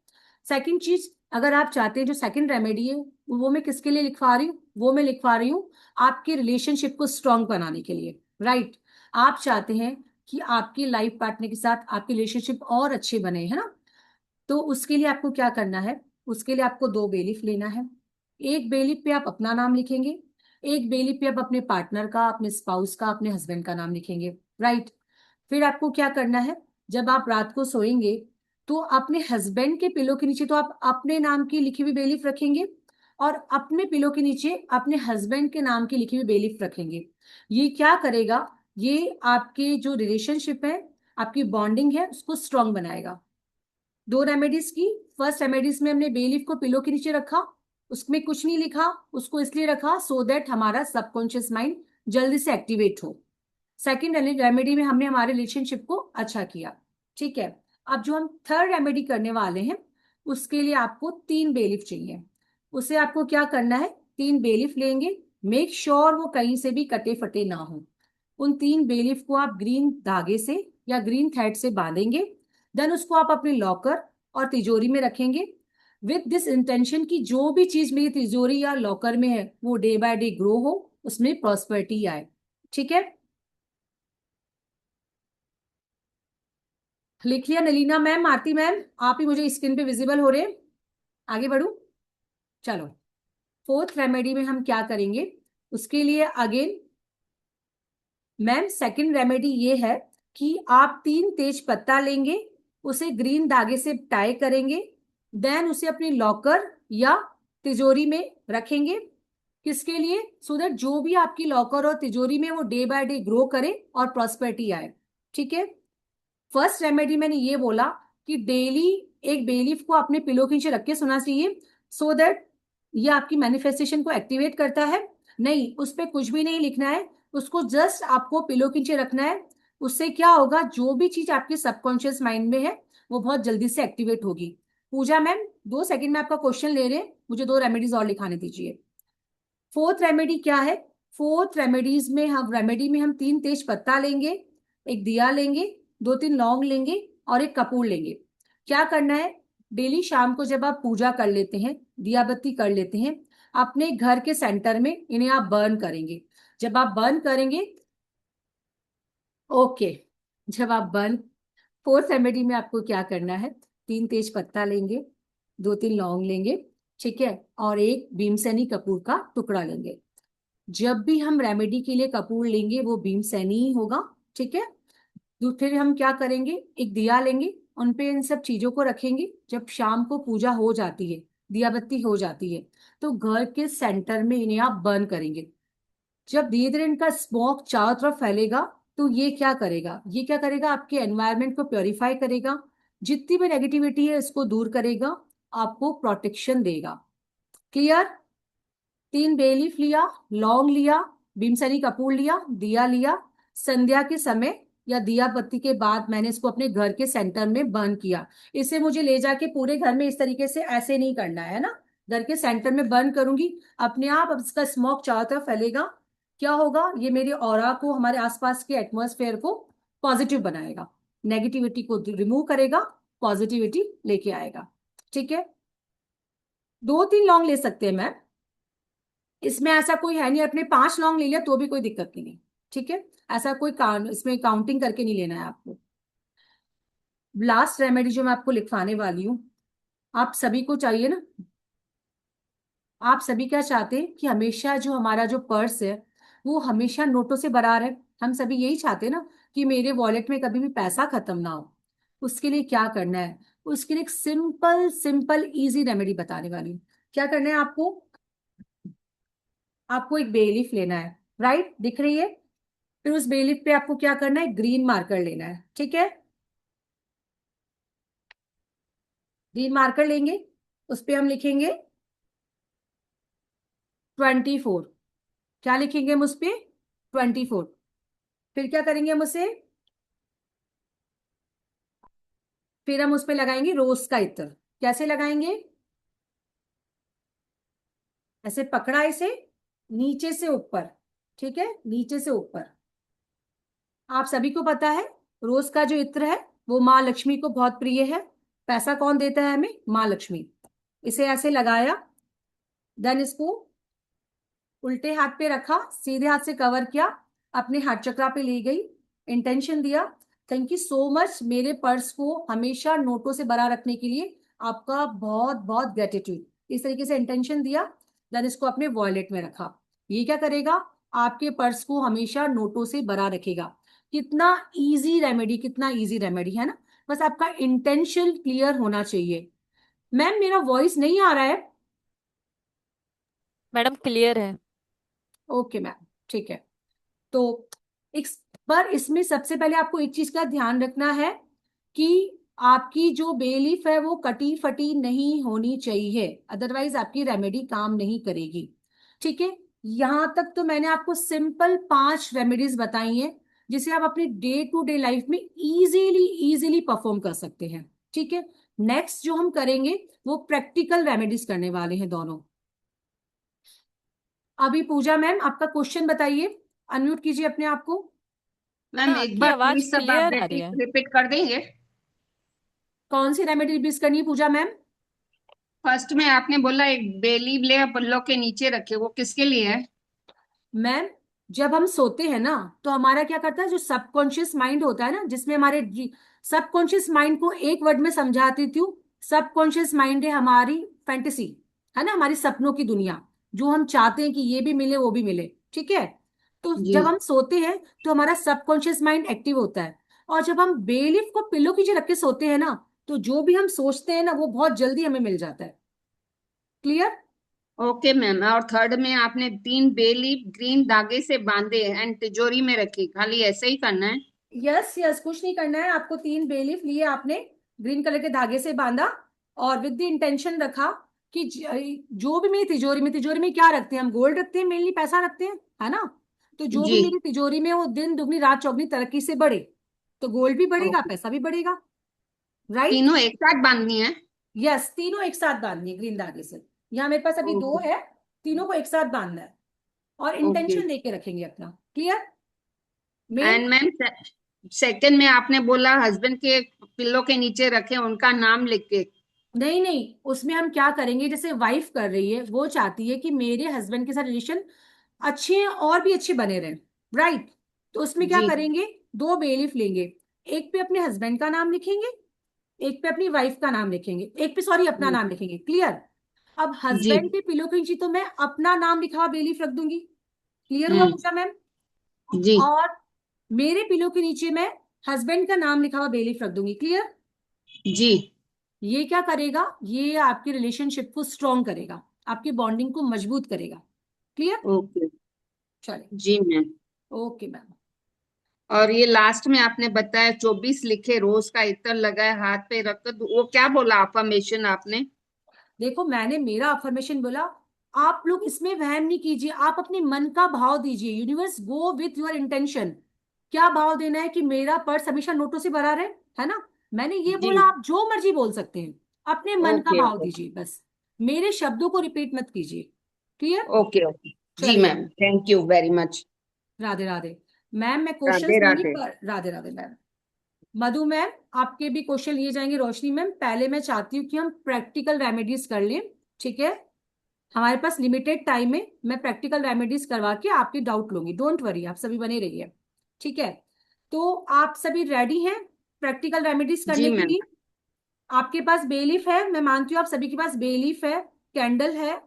सेकंड चीज, अगर आप चाहते हैं, जो सेकंड रेमेडी है वो मैं किसके लिए लिखवा रही हूँ, वो मैं लिखवा रही हूँ आपके रिलेशनशिप को स्ट्रांग बनाने के लिए। राइट, आप चाहते हैं कि आपकी लाइफ पार्टनर के साथ आपके रिलेशनशिप और अच्छे बने, है ना? तो उसके लिए आपको क्या करना है, उसके लिए आपको 2 बेलीफ लेना है। एक बेलीफ पे आप अपना नाम लिखेंगे, एक बेलीफ पे आप अपने पार्टनर का, अपने स्पाउस का, अपने हस्बैंड का नाम लिखेंगे। राइट, फिर आपको क्या करना है, जब आप रात को सोएंगे तो अपने हस्बैंड के पिलो के नीचे तो आप अपने नाम की लिखी हुई बेलीफ रखेंगे, और अपने पिलो के नीचे अपने हस्बैंड के नाम की लिखी हुई बेलीफ रखेंगे। ये क्या करेगा, ये आपके जो रिलेशनशिप है, आपकी बॉन्डिंग है, उसको स्ट्रांग बनाएगा। 2 रेमेडीज की, फर्स्ट रेमेडीज में हमने बेलीफ को पिलो के नीचे रखा, उसमें कुछ नहीं लिखा, उसको इसलिए रखा सो दैट हमारा सबकॉन्शियस माइंड जल्दी से एक्टिवेट हो। सेकेंड रेमेडी में हमने हमारे रिलेशनशिप को अच्छा किया। ठीक है, अब जो हम थर्ड रेमेडी करने वाले हैं, उसके लिए आपको 3 बेलीफ चाहिए। उसे आपको क्या करना है, 3 बेलीफ लेंगे, मेक श्योर वो कहीं से भी कटे फटे ना हो। उन 3 बेलीफ को आप ग्रीन धागे से या ग्रीन थ्रेड से बांधेंगे, देन उसको आप अपने लॉकर और तिजोरी में रखेंगे, विद दिस इंटेंशन कि जो भी चीज मेरी तिजोरी या लॉकर में है वो डे बाय डे ग्रो हो, उसमें प्रॉस्पेरिटी आए। ठीक है, लिख लिया नलीना मैम, आरती मैम, आप ही मुझे स्क्रीन पे विजिबल हो रहे हैं, आगे बढ़ू। चलो, फोर्थ रेमेडी में हम क्या करेंगे, उसके लिए अगेन मैम सेकंड रेमेडी ये है कि आप 3 तेज पत्ता लेंगे, उसे ग्रीन धागे से टाई करेंगे, देन उसे अपनी लॉकर या तिजोरी में रखेंगे। किसके लिए, सो दैट जो भी आपकी लॉकर और तिजोरी में वो डे बाय डे ग्रो करे और प्रॉस्पेरिटी आए। ठीक है, फर्स्ट रेमेडी मैंने ये बोला कि डेली एक बेलीफ को अपने पिलो के नीचे रख के सोना चाहिए, सो दैट ये आपकी मैनिफेस्टेशन को एक्टिवेट करता है। नहीं, उस पर कुछ भी नहीं लिखना है, उसको जस्ट आपको पिलो के नीचे रखना है। उससे क्या होगा, जो भी चीज आपके सबकॉन्शियस माइंड में है वो बहुत जल्दी से एक्टिवेट होगी। पूजा मैम 2 सेकंड में आपका क्वेश्चन ले रहे हैं, मुझे 2 रेमेडीज और लिखाने दीजिए। फोर्थ रेमेडी क्या है, फोर्थ रेमेडी में हम 3 तेज पत्ता लेंगे, एक दिया लेंगे, 2-3 लौंग लेंगे और एक कपूर लेंगे। क्या करना है, डेली शाम को जब आप पूजा कर लेते हैं, दिया बत्ती कर लेते हैं, अपने घर के सेंटर में इन्हें आप बर्न करेंगे। जब आप बर्न करेंगे, ओके, जब आप बर्न, फोर्थ रेमेडी में आपको क्या करना है, 3 तेज पत्ता लेंगे, 2-3 लौंग लेंगे, ठीक है, और एक भीमसेनी कपूर का टुकड़ा लेंगे। जब भी हम रेमेडी के लिए कपूर लेंगे वो भीमसेनी ही होगा। ठीक है, तो फिर हम क्या करेंगे, एक दिया लेंगे, उन पे इन सब चीजों को रखेंगे। जब शाम को पूजा हो जाती है, दिया बत्ती हो जाती है, तो घर के सेंटर में इन्हें आप बर्न करेंगे। जब धीरे धीरे इनका स्मोक चारों तरफ फैलेगा, तो ये क्या करेगा, आपके एनवायरनमेंट को प्योरीफाई करेगा, जितनी भी नेगेटिविटी है इसको दूर करेगा, आपको प्रोटेक्शन देगा। क्लियर? 3 बेलीफ लिया, लौंग लिया, भीमसेनी कपूर लिया, दिया लिया, संध्या के समय या दिया बत्ती के बाद मैंने इसको अपने घर के सेंटर में बर्न किया। इसे मुझे ले जाके पूरे घर में इस तरीके से ऐसे नहीं करना है ना, घर के सेंटर में बर्न करूंगी, अपने आप अब इसका स्मोक चारों तरफ फैलेगा। क्या होगा, ये मेरे ऑरा को, हमारे आसपास के एटमॉस्फेयर को पॉजिटिव बनाएगा, नेगेटिविटी को रिमूव करेगा, पॉजिटिविटी लेके आएगा। ठीक है, 2-3 लौंग ले सकते हैं मैम, इसमें ऐसा कोई है नहीं, अपने 5 लौंग ले लिया तो भी कोई दिक्कत नहीं है। ठीक है, ऐसा कोई इसमें काउंटिंग करके नहीं लेना है आपको। लास्ट रेमेडी जो मैं आपको लिखवाने वाली हूँ, आप सभी को चाहिए ना, आप सभी क्या चाहते हैं कि हमेशा जो हमारा जो पर्स है वो हमेशा नोटों से भरा रहे। हम सभी यही चाहते हैं ना कि मेरे वॉलेट में कभी भी पैसा खत्म ना हो। उसके लिए क्या करना है, उसके लिए एक सिंपल सिंपल इजी रेमेडी बताने वाली हूँ। क्या करना है आपको? आपको एक बे लीफ लेना है, राइट, दिख रही है? फिर उस बे लीफ पे आपको क्या करना है? ग्रीन मार्कर लेना है, ठीक है? ग्रीन मार्कर लेंगे, उस पे हम लिखेंगे 24। क्या लिखेंगे हम उस पे? 24। फिर क्या करेंगे हम उसे? फिर हम उस पे लगाएंगे रोज का इत्र। कैसे लगाएंगे? ऐसे पकड़ा इसे, नीचे से ऊपर, ठीक है, नीचे से ऊपर। आप सभी को पता है रोज का जो इत्र है वो माँ लक्ष्मी को बहुत प्रिय है। पैसा कौन देता है हमें? माँ लक्ष्मी। इसे ऐसे लगाया, देन इसको उल्टे हाथ पे रखा, सीधे हाथ से कवर किया, अपने हाथ चक्रा पे ले गई, इंटेंशन दिया, थैंक यू सो मच मेरे पर्स को हमेशा नोटों से भरा रखने के लिए, आपका बहुत बहुत ग्रेटिट्यूड। इस तरीके से इंटेंशन दिया, देन इसको अपने वॉलेट में रखा। ये क्या करेगा? आपके पर्स को हमेशा नोटों से भरा रखेगा। कितना इजी रेमेडी, कितना इजी रेमेडी है ना। बस आपका इंटेंशन क्लियर होना चाहिए। मैम मेरा वॉइस नहीं आ रहा है? मैडम क्लियर है। ओके मैम, ठीक है। तो इस पर इसमें सबसे पहले आपको एक चीज का ध्यान रखना है कि आपकी जो बेलीफ है वो कटी फटी नहीं होनी चाहिए, अदरवाइज आपकी रेमेडी काम नहीं करेगी। ठीक है, यहां तक तो मैंने आपको सिंपल 5 रेमेडीज बताई हैं जिसे आप अपनी डे टू डे लाइफ में इजीली इजीली परफॉर्म कर सकते हैं। ठीक है, नेक्स्ट जो हम करेंगे वो प्रैक्टिकल रेमेडीज करने वाले हैं दोनों। अभी पूजा मैम आपका क्वेश्चन बताइए, अनम्यूट कीजिए अपने आप को। मैम मैम एक आपकी बार आवाज प्लीज सब आप क्लियर आ रही है। रिपीट कर देंगे? कौन सी रेमेडी रिपीट करनी है पूजा मैम? फर्स्ट में आपने बोला एक बेली ले पल्लों के नीचे रखे, वो किसके लिए है? मैम जब हम सोते हैं ना तो हमारा क्या करता है, जो सबकॉन्शियस माइंड होता है ना, जिसमें हमारे सबकॉन्शियस माइंड को एक वर्ड में समझाती थी, सबकॉन्शियस माइंड है हमारी फैंटेसी, है ना, हमारी सपनों की दुनिया, जो हम चाहते हैं कि ये भी मिले वो भी मिले। ठीक है, तो जी। जब हम सोते हैं तो हमारा सबकॉन्शियस माइंड एक्टिव होता है, और जब हम बेलीफ को पिल्लो की रख के सोते हैं ना, तो जो भी हम सोचते हैं ना वो बहुत जल्दी हमें मिल जाता है। क्लियर? ओके मैम, और थर्ड में आपने 3 बेली ग्रीन धागे से बांधे एंड तिजोरी में रखी, खाली ऐसे ही करना है? यस यस, कुछ नहीं करना है आपको। 3 बेलीफ लिए आपने, ग्रीन कलर के धागे से बांधा, और विद द इंटेंशन रखा कि जो भी मेरी तिजोरी में, तिजोरी में क्या रखते हैं हम? गोल्ड रखते हैं, मेनली पैसा रखते हैं, है ना। तो जो भी जी। मेरी तिजोरी में वो दिन दुगनी रात चौगनी तरक्की से बढ़े, तो गोल्ड भी बढ़ेगा, ओके, पैसा भी बढ़ेगा, राइट। तीनों एक साथ बांधनी है? यस, तीनों एक साथ बांधनी है ग्रीन धागे से। यहाँ मेरे पास अभी 2 ओके। है, तीनों को एक साथ बांधना है, और ओके। इंटेंशन लेके रखेंगे अपना। Clear? Main and ma'am second में आपने बोला हस्बैंड के पिल्लों के नीचे रखे, उनका नाम लिख के? नहीं नहीं, उसमें हम क्या करेंगे, जैसे वाइफ कर रही है, वो चाहती है कि मेरे हस्बैंड के साथ रिलेशन अच्छे और भी अच्छे बने रहें, राइट। तो उसमें क्या जी। करेंगे, 2 बेलीफ लेंगे, एक पे अपने हस्बैंड का नाम लिखेंगे, एक पे अपनी वाइफ का नाम लिखेंगे, एक पे सॉरी अपना नाम लिखेंगे। क्लियर? अब जी। हस्बैंड के पिलो के नीचे तो मैं अपना नाम लिखा हुआ बेलीफ रख दूंगी। क्लियर हुआ हम्म। पूछा मैम? जी। और मेरे पिलो के नीचे मैं हस्बैंड का नाम लिखा हुआ बेलीफ रख दूंगी। क्लियर? जी। ये क्या करेगा, ये आपकी रिलेशनशिप को स्ट्रॉन्ग करेगा, आपकी बॉन्डिंग को मजबूत करेगा। क्लियर? ओके। चलिए, जी मैम। Okay ma'am. और ये लास्ट में आपने बताया 24 लिखे, रोज का इत्र लगाए, हाथ पे रखकर, वो क्या बोला अफर्मेशन आपने? देखो मैंने मेरा अफर्मेशन बोला, आप लोग इसमें वहम नहीं कीजिए, आप अपने मन का भाव दीजिए, universe go with your intention. क्या भाव देना है कि मेरा पर्स हमेशा नोटों से भरा रहे, है ना। मैंने ये जी। बोला, आप जो मर्जी बोल सकते हैं, अपने मन का ओके। भाव ओके। दीजिए बस, मेरे शब्दों को रिपीट मत कीजिए। क्लियर? ओके। ओके। जी चलिए, ma'am, thank you very much. Radhe Radhe. Ma'am मैं क्वेश्चंस राधे लूंगी, राधे। पर राधे राधे मैम। मधु मैम आपके भी क्वेश्चन लिए जाएंगे। रोशनी मैम पहले मैं चाहती हूँ कि हम प्रैक्टिकल रेमेडीज कर लें, ठीक है। हमारे पास लिमिटेड टाइम है, मैं प्रैक्टिकल रेमेडीज करवा के आपके डाउट लूंगी, डोंट वरी, आप सभी बने रहिए, ठीक है। तो आप सभी रेडी हैं प्रैक्टिकल रेमेडीज जी करने के मैम। लिए? आपके पास बेलीफ है, मैं मानती हूँ आप सभी के पास बेलीफ है, कैंडल है,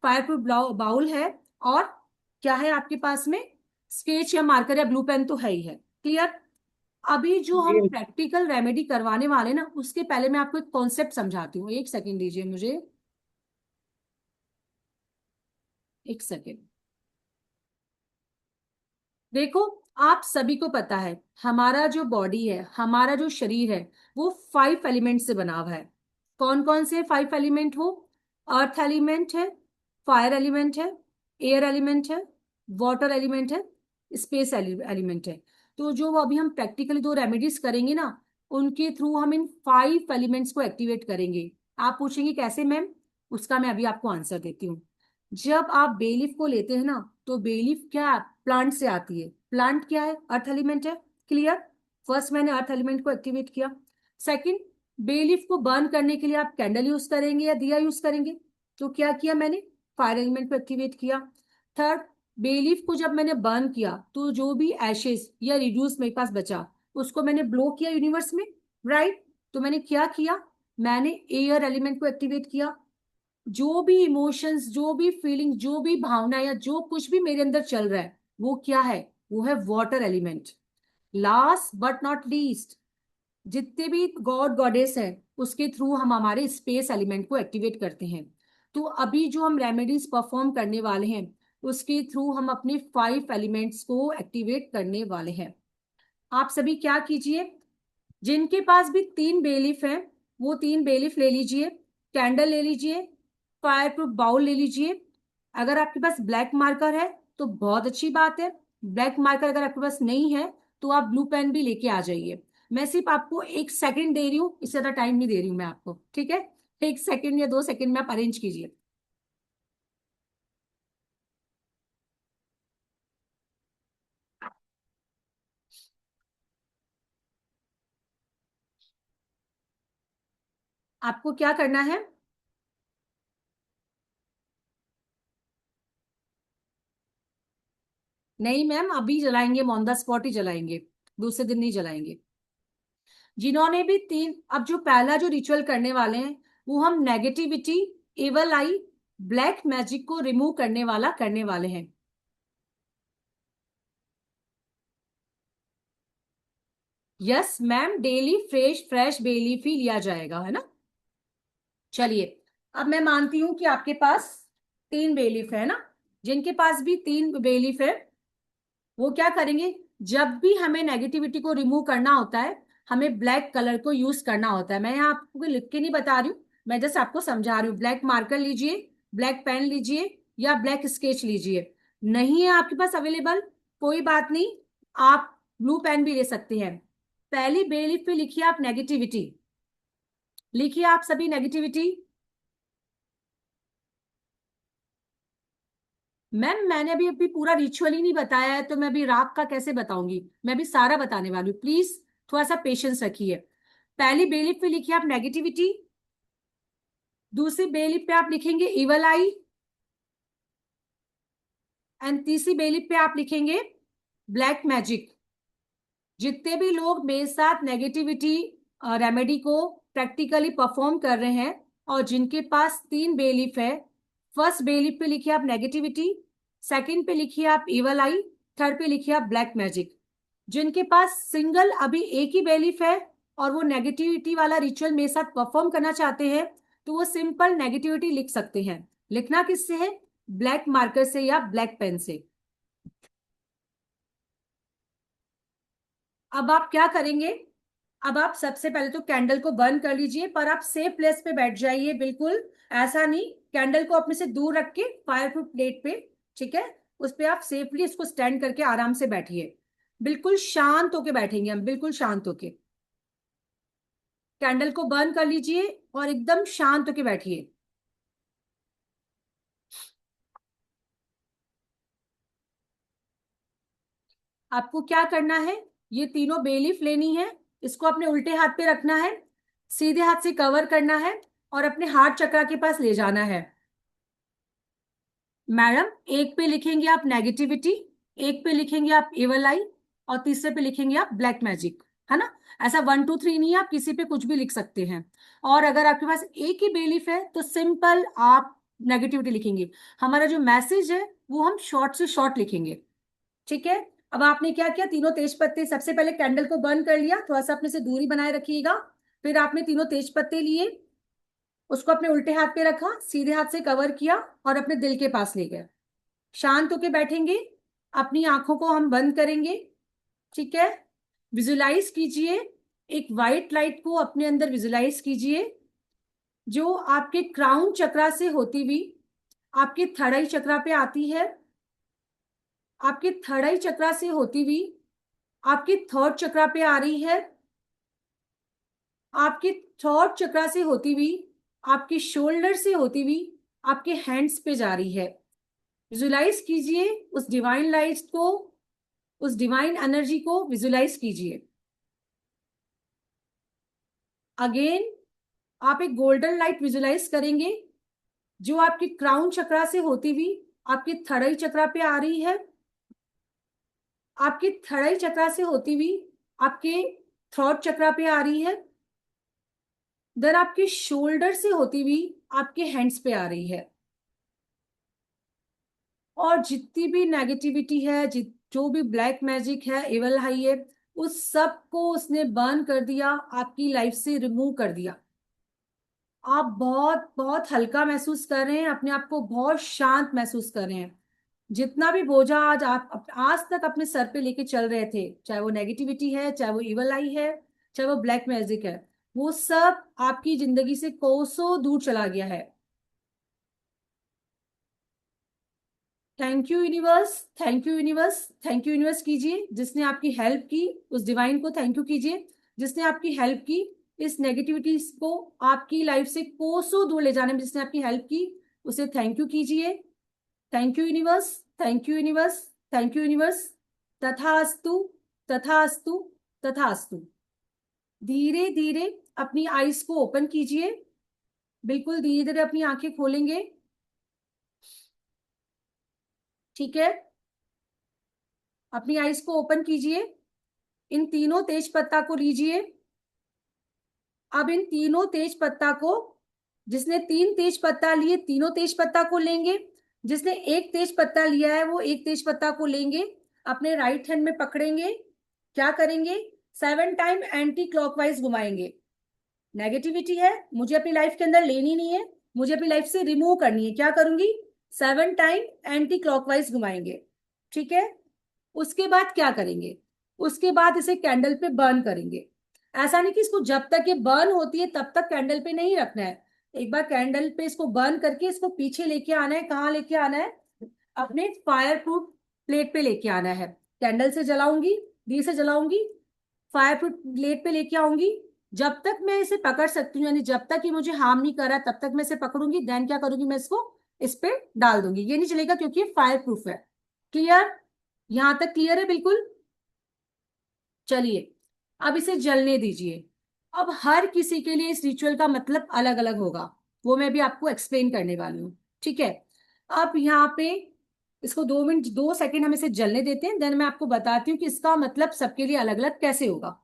फायरप्रूफ बाउल है, और क्या है आपके पास में? स्केच या मार्कर या ब्लू पेन तो है ही है। क्लियर? अभी जो हम जी। प्रैक्टिकल रेमेडी करवाने वाले ना, उसके पहले मैं आपको एक कॉन्सेप्ट समझाती हूँ, एक सेकंड दीजिए मुझे। एक सेकेंड। देखो, आप सभी को पता है हमारा जो बॉडी है, हमारा जो शरीर है, वो 5 एलिमेंट से बना हुआ है। कौन कौन से 5 एलिमेंट? वो अर्थ एलिमेंट है, फायर एलिमेंट है, एयर एलिमेंट है, वाटर एलिमेंट है, स्पेस एलिमेंट है। तो जो अभी हम प्रैक्टिकली 2 रेमेडीज करेंगे ना, उनके थ्रू हम इन 5 एलिमेंट्स को एक्टिवेट करेंगे। आप पूछेंगे कैसे मैम? उसका मैं अभी आपको आंसर देती हूँ। जब आप बेलीफ को लेते हैं ना, तो बेलीफ क्या प्लांट से आती है। प्लांट क्या है? अर्थ एलिमेंट है। क्लियर? फर्स्ट मैंने अर्थ एलिमेंट को एक्टिवेट किया। सेकंड, बेलीफ को बर्न करने के लिए आप कैंडल यूज करेंगे या दिया यूज करेंगे? तो क्या किया मैंने? फायर एलिमेंट को एक्टिवेट किया। थर्ड, बेलीफ को जब मैंने बर्न किया तो जो भी एशेस या रिड्यूस मेरे पास बचा, उसको मैंने ब्लो किया यूनिवर्स में, राइट? तो मैंने क्या किया? मैंने एयर एलिमेंट को एक्टिवेट किया। जो भी इमोशंस, जो भी फीलिंग, जो भी भावना या जो कुछ भी मेरे अंदर चल रहा है, वो क्या है? वो है water element. Last but not least, जितने भी गॉड गॉडेस है, उसके थ्रू हम हमारे स्पेस एलिमेंट को एक्टिवेट करते हैं। तो अभी जो हम रेमेडीज परफॉर्म करने वाले हैं, उसके थ्रू हम अपने 5 एलिमेंट्स को एक्टिवेट करने वाले हैं। आप सभी क्या कीजिए, जिनके पास भी 3 बेलीफ हैं, वो 3 बेलीफ ले लीजिए, कैंडल ले लीजिए, फायर प्रूफ बाउल ले लीजिए। अगर आपके पास ब्लैक मार्कर है तो बहुत अच्छी बात है। ब्लैक मार्कर अगर आपके पास नहीं है तो आप ब्लू पेन भी लेके आ जाइए। मैं सिर्फ आपको 1 सेकंड दे रही हूँ, इससे ज्यादा टाइम नहीं दे रही हूँ मैं आपको, ठीक है? 1 सेकंड या 2 सेकंड में आप अरेंज कीजिए। आपको क्या करना है? नहीं मैम, अभी जलाएंगे, ऑन द स्पॉट ही जलाएंगे, दूसरे दिन नहीं जलाएंगे। जिन्होंने भी 3, अब जो पहला जो रिचुअल करने वाले हैं, वो हम negativity, evil eye, black magic को रिमूव करने वाला करने वाले हैं। Yes ma'am, daily fresh fresh belief ही लिया जाएगा, है ना? चलिए, अब मैं मानती हूं कि आपके पास 3 बेलीफ है ना। जिनके पास भी 3 बेलीफ है, वो क्या करेंगे? जब भी हमें नेगेटिविटी को रिमूव करना होता है, हमें ब्लैक कलर को यूज करना होता है। मैं यहाँ आपको लिख के नहीं बता रही हूँ, मैं जस्ट आपको समझा रही हूँ। ब्लैक मार्कर लीजिए, ब्लैक पेन लीजिए, या ब्लैक स्केच लीजिए। नहीं है आपके पास अवेलेबल, कोई बात नहीं, आप ब्लू पेन भी ले सकते हैं। पहली बेलीफ पे लिखिए आप नेगेटिविटी, लिखिए आप सभी नेगेटिविटी। मैम मैंने अभी अभी पूरा रिचुअल ही नहीं बताया है, तो मैं अभी राग का कैसे बताऊंगी? मैं अभी सारा बताने वाली हूँ, प्लीज थोड़ा सा पेशेंस रखिए। पहली बेलीफ पे लिखिए आप नेगेटिविटी। दूसरी बेलीफ पे आप लिखेंगे इवल आई। एंड तीसरी बेलीफ पे आप लिखेंगे ब्लैक मैजिक। जितने भी लोग मेरे साथ नेगेटिविटी रेमेडी को प्रैक्टिकली परफॉर्म कर रहे हैं, और जिनके पास 3 बेलीफ है, फर्स्ट बेलीफ पे लिखिए आप नेगेटिविटी, सेकंड पे लिखिए आप इवल आई, थर्ड पे लिखिए आप ब्लैक मैजिक। जिनके पास सिंगल अभी एक ही बेलीफ है और वो नेगेटिविटी वाला रिचुअल मेरे साथ परफॉर्म करना चाहते हैं, तो वो सिंपल नेगेटिविटी लिख सकते हैं। लिखना किससे है? ब्लैक मार्कर से या ब्लैक पेन से। अब आप क्या करेंगे? अब आप सबसे पहले तो कैंडल को बर्न कर लीजिए, पर आप सेफ प्लेस पे बैठ जाइए, बिल्कुल ऐसा नहीं, कैंडल को अपने से दूर रख के फायर प्रूफ प्लेट पे, ठीक है, उस पे आप सेफली इसको स्टैंड करके आराम से बैठिए। बिल्कुल शांत होके बैठेंगे हम, बिल्कुल शांत होके। कैंडल को बर्न कर लीजिए और एकदम शांत होके बैठिए। आपको क्या करना है? ये तीनों बेलीफ लेनी है, इसको अपने उल्टे हाथ पे रखना है, सीधे हाथ से कवर करना है और अपने हार्ट चक्र के पास ले जाना है। मैडम, एक पे लिखेंगे आप नेगेटिविटी, एक पे लिखेंगे आप एवल आई, और तीसरे पे लिखेंगे आप ब्लैक मैजिक, है ना? ऐसा 1 2 3 नहीं है, आप किसी पे कुछ भी लिख सकते हैं। और अगर आपके पास एक ही बेलीफ है तो सिंपल आप नेगेटिविटी लिखेंगे। हमारा जो मैसेज है वो हम शॉर्ट से शॉर्ट लिखेंगे, ठीक है? अब आपने क्या किया? तीनों तेज पत्ते, सबसे पहले कैंडल को बर्न कर लिया, थोड़ा सा अपने से दूरी बनाए रखिएगा। फिर आपने तीनों तेज पत्ते लिए, उसको अपने उल्टे हाथ पे रखा, सीधे हाथ से कवर किया और अपने दिल के पास ले गए। शांत होके बैठेंगे, अपनी आंखों को हम बंद करेंगे, ठीक है। विजुलाइज कीजिए, एक वाइट लाइट को अपने अंदर विजुलाइज कीजिए, जो आपके क्राउन चक्रा से होती हुई आपके थर्ड आई चक्रा पे आती है, आपके थर्ड आई चक्रा से होती हुई आपके थर्ड चक्रा पे आ रही है, आपके थर्ड चक्रा से होती हुई आपके शोल्डर से होती हुई आपके हैंड्स पे जा रही है। विजुलाइज कीजिए उस डिवाइन लाइट को, उस डिवाइन एनर्जी को विजुलाइज कीजिए। अगेन आप एक गोल्डन लाइट विजुलाइज करेंगे, जो आपके क्राउन चक्रा से होती हुई आपके थर्ड आई चक्रा पे आ रही है, आपके थर्ड आई चक्रा से होती हुई आपके थ्रोट चक्रा पे आ रही है, देन आपके शोल्डर से होती हुई आपके हैंड्स पे आ रही है। और जितनी भी नेगेटिविटी है, जो भी ब्लैक मैजिक है, एवल हाई है, उस सब को उसने बर्न कर दिया, आपकी लाइफ से रिमूव कर दिया। आप बहुत बहुत हल्का महसूस कर रहे हैं, अपने आप को बहुत शांत महसूस कर रहे हैं। जितना भी बोझा आज आप आज तक अपने सर पे लेके चल रहे थे, चाहे वो नेगेटिविटी है, चाहे वो इवल आई है, चाहे वो ब्लैक मैजिक है, वो सब आपकी जिंदगी से कोसों दूर चला गया है। Thank you universe, thank you universe, thank you universe कीजिए जिसने आपकी हेल्प की। उस डिवाइन को थैंक यू कीजिए जिसने आपकी हेल्प की, इस नेगेटिविटी को आपकी लाइफ से कोसों दूर ले जाने में जिसने आपकी हेल्प की, उसे थैंक यू कीजिए। Thank you universe, thank you universe, thank you universe. तथास्तु, तथास्तु, तथास्तु। धीरे धीरे अपनी आईज को ओपन कीजिए, बिल्कुल धीरे धीरे अपनी आंखें खोलेंगे, ठीक है। अपनी आईज को ओपन कीजिए, इन तीनों तेज पत्ता को लीजिए। अब इन तीनों तेज पत्ता को, जिसने 3 तेज पत्ता लिए, तीनों तेज पत्ता को लेंगे। जिसने 1 तेज पत्ता लिया है वो 1 तेज पत्ता को लेंगे, अपने राइट हैंड में पकड़ेंगे। क्या करेंगे? 7 टाइम एंटी क्लॉकवाइज घुमाएंगे। नेगेटिविटी है, मुझे अपनी लाइफ के अंदर लेनी नहीं है, मुझे अपनी लाइफ से रिमूव करनी है। क्या करूंगी? 7 टाइम एंटी क्लॉकवाइज घुमाएंगे, ठीक है। उसके बाद क्या करेंगे? उसके बाद इसे कैंडल पे बर्न करेंगे। ऐसा नहीं कि इसको जब तक ये बर्न होती है तब तक कैंडल पे नहीं रखना है। एक बार कैंडल पे इसको बर्न करके इसको पीछे लेके आना है। कहाँ लेके आना है? अपने फायर प्रूफ प्लेट पे लेके आना है। कैंडल से जलाऊंगी, दी से जलाऊंगी, फायर प्रूफ प्लेट पे लेके आऊंगी। जब तक मैं इसे पकड़ सकती हूँ, यानी जब तक ये मुझे हार्म नहीं कर रहा तब तक मैं इसे पकड़ूंगी। देन क्या करूंगी? मैं इसको इस पे डाल दूंगी। ये नहीं चलेगा क्योंकि ये फायर प्रूफ है। क्लियर? यहां तक क्लियर है बिल्कुल? चलिए अब इसे जलने दीजिए। अब हर किसी के लिए इस रिचुअल का मतलब अलग अलग होगा, वो मैं भी आपको एक्सप्लेन करने वाली हूँ, ठीक है। अब यहाँ पे इसको 2 मिनट 2 सेकंड हम इसे जलने देते हैं, देन मैं आपको बताती हूँ कि इसका मतलब सबके लिए अलग अलग कैसे होगा।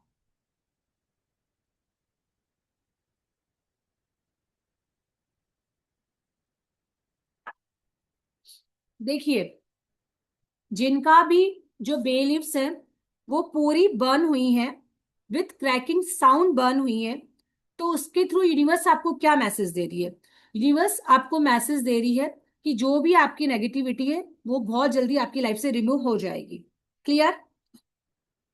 देखिए, जिनका भी जो बे लीव्स है वो पूरी बर्न हुई है, विथ क्रैकिंग साउंड बर्न हुई है, तो उसके थ्रू यूनिवर्स आपको क्या मैसेज दे रही है? यूनिवर्स आपको मैसेज दे रही है कि जो भी आपकी नेगेटिविटी है वो बहुत जल्दी आपकी लाइफ से रिमूव हो जाएगी। क्लियर?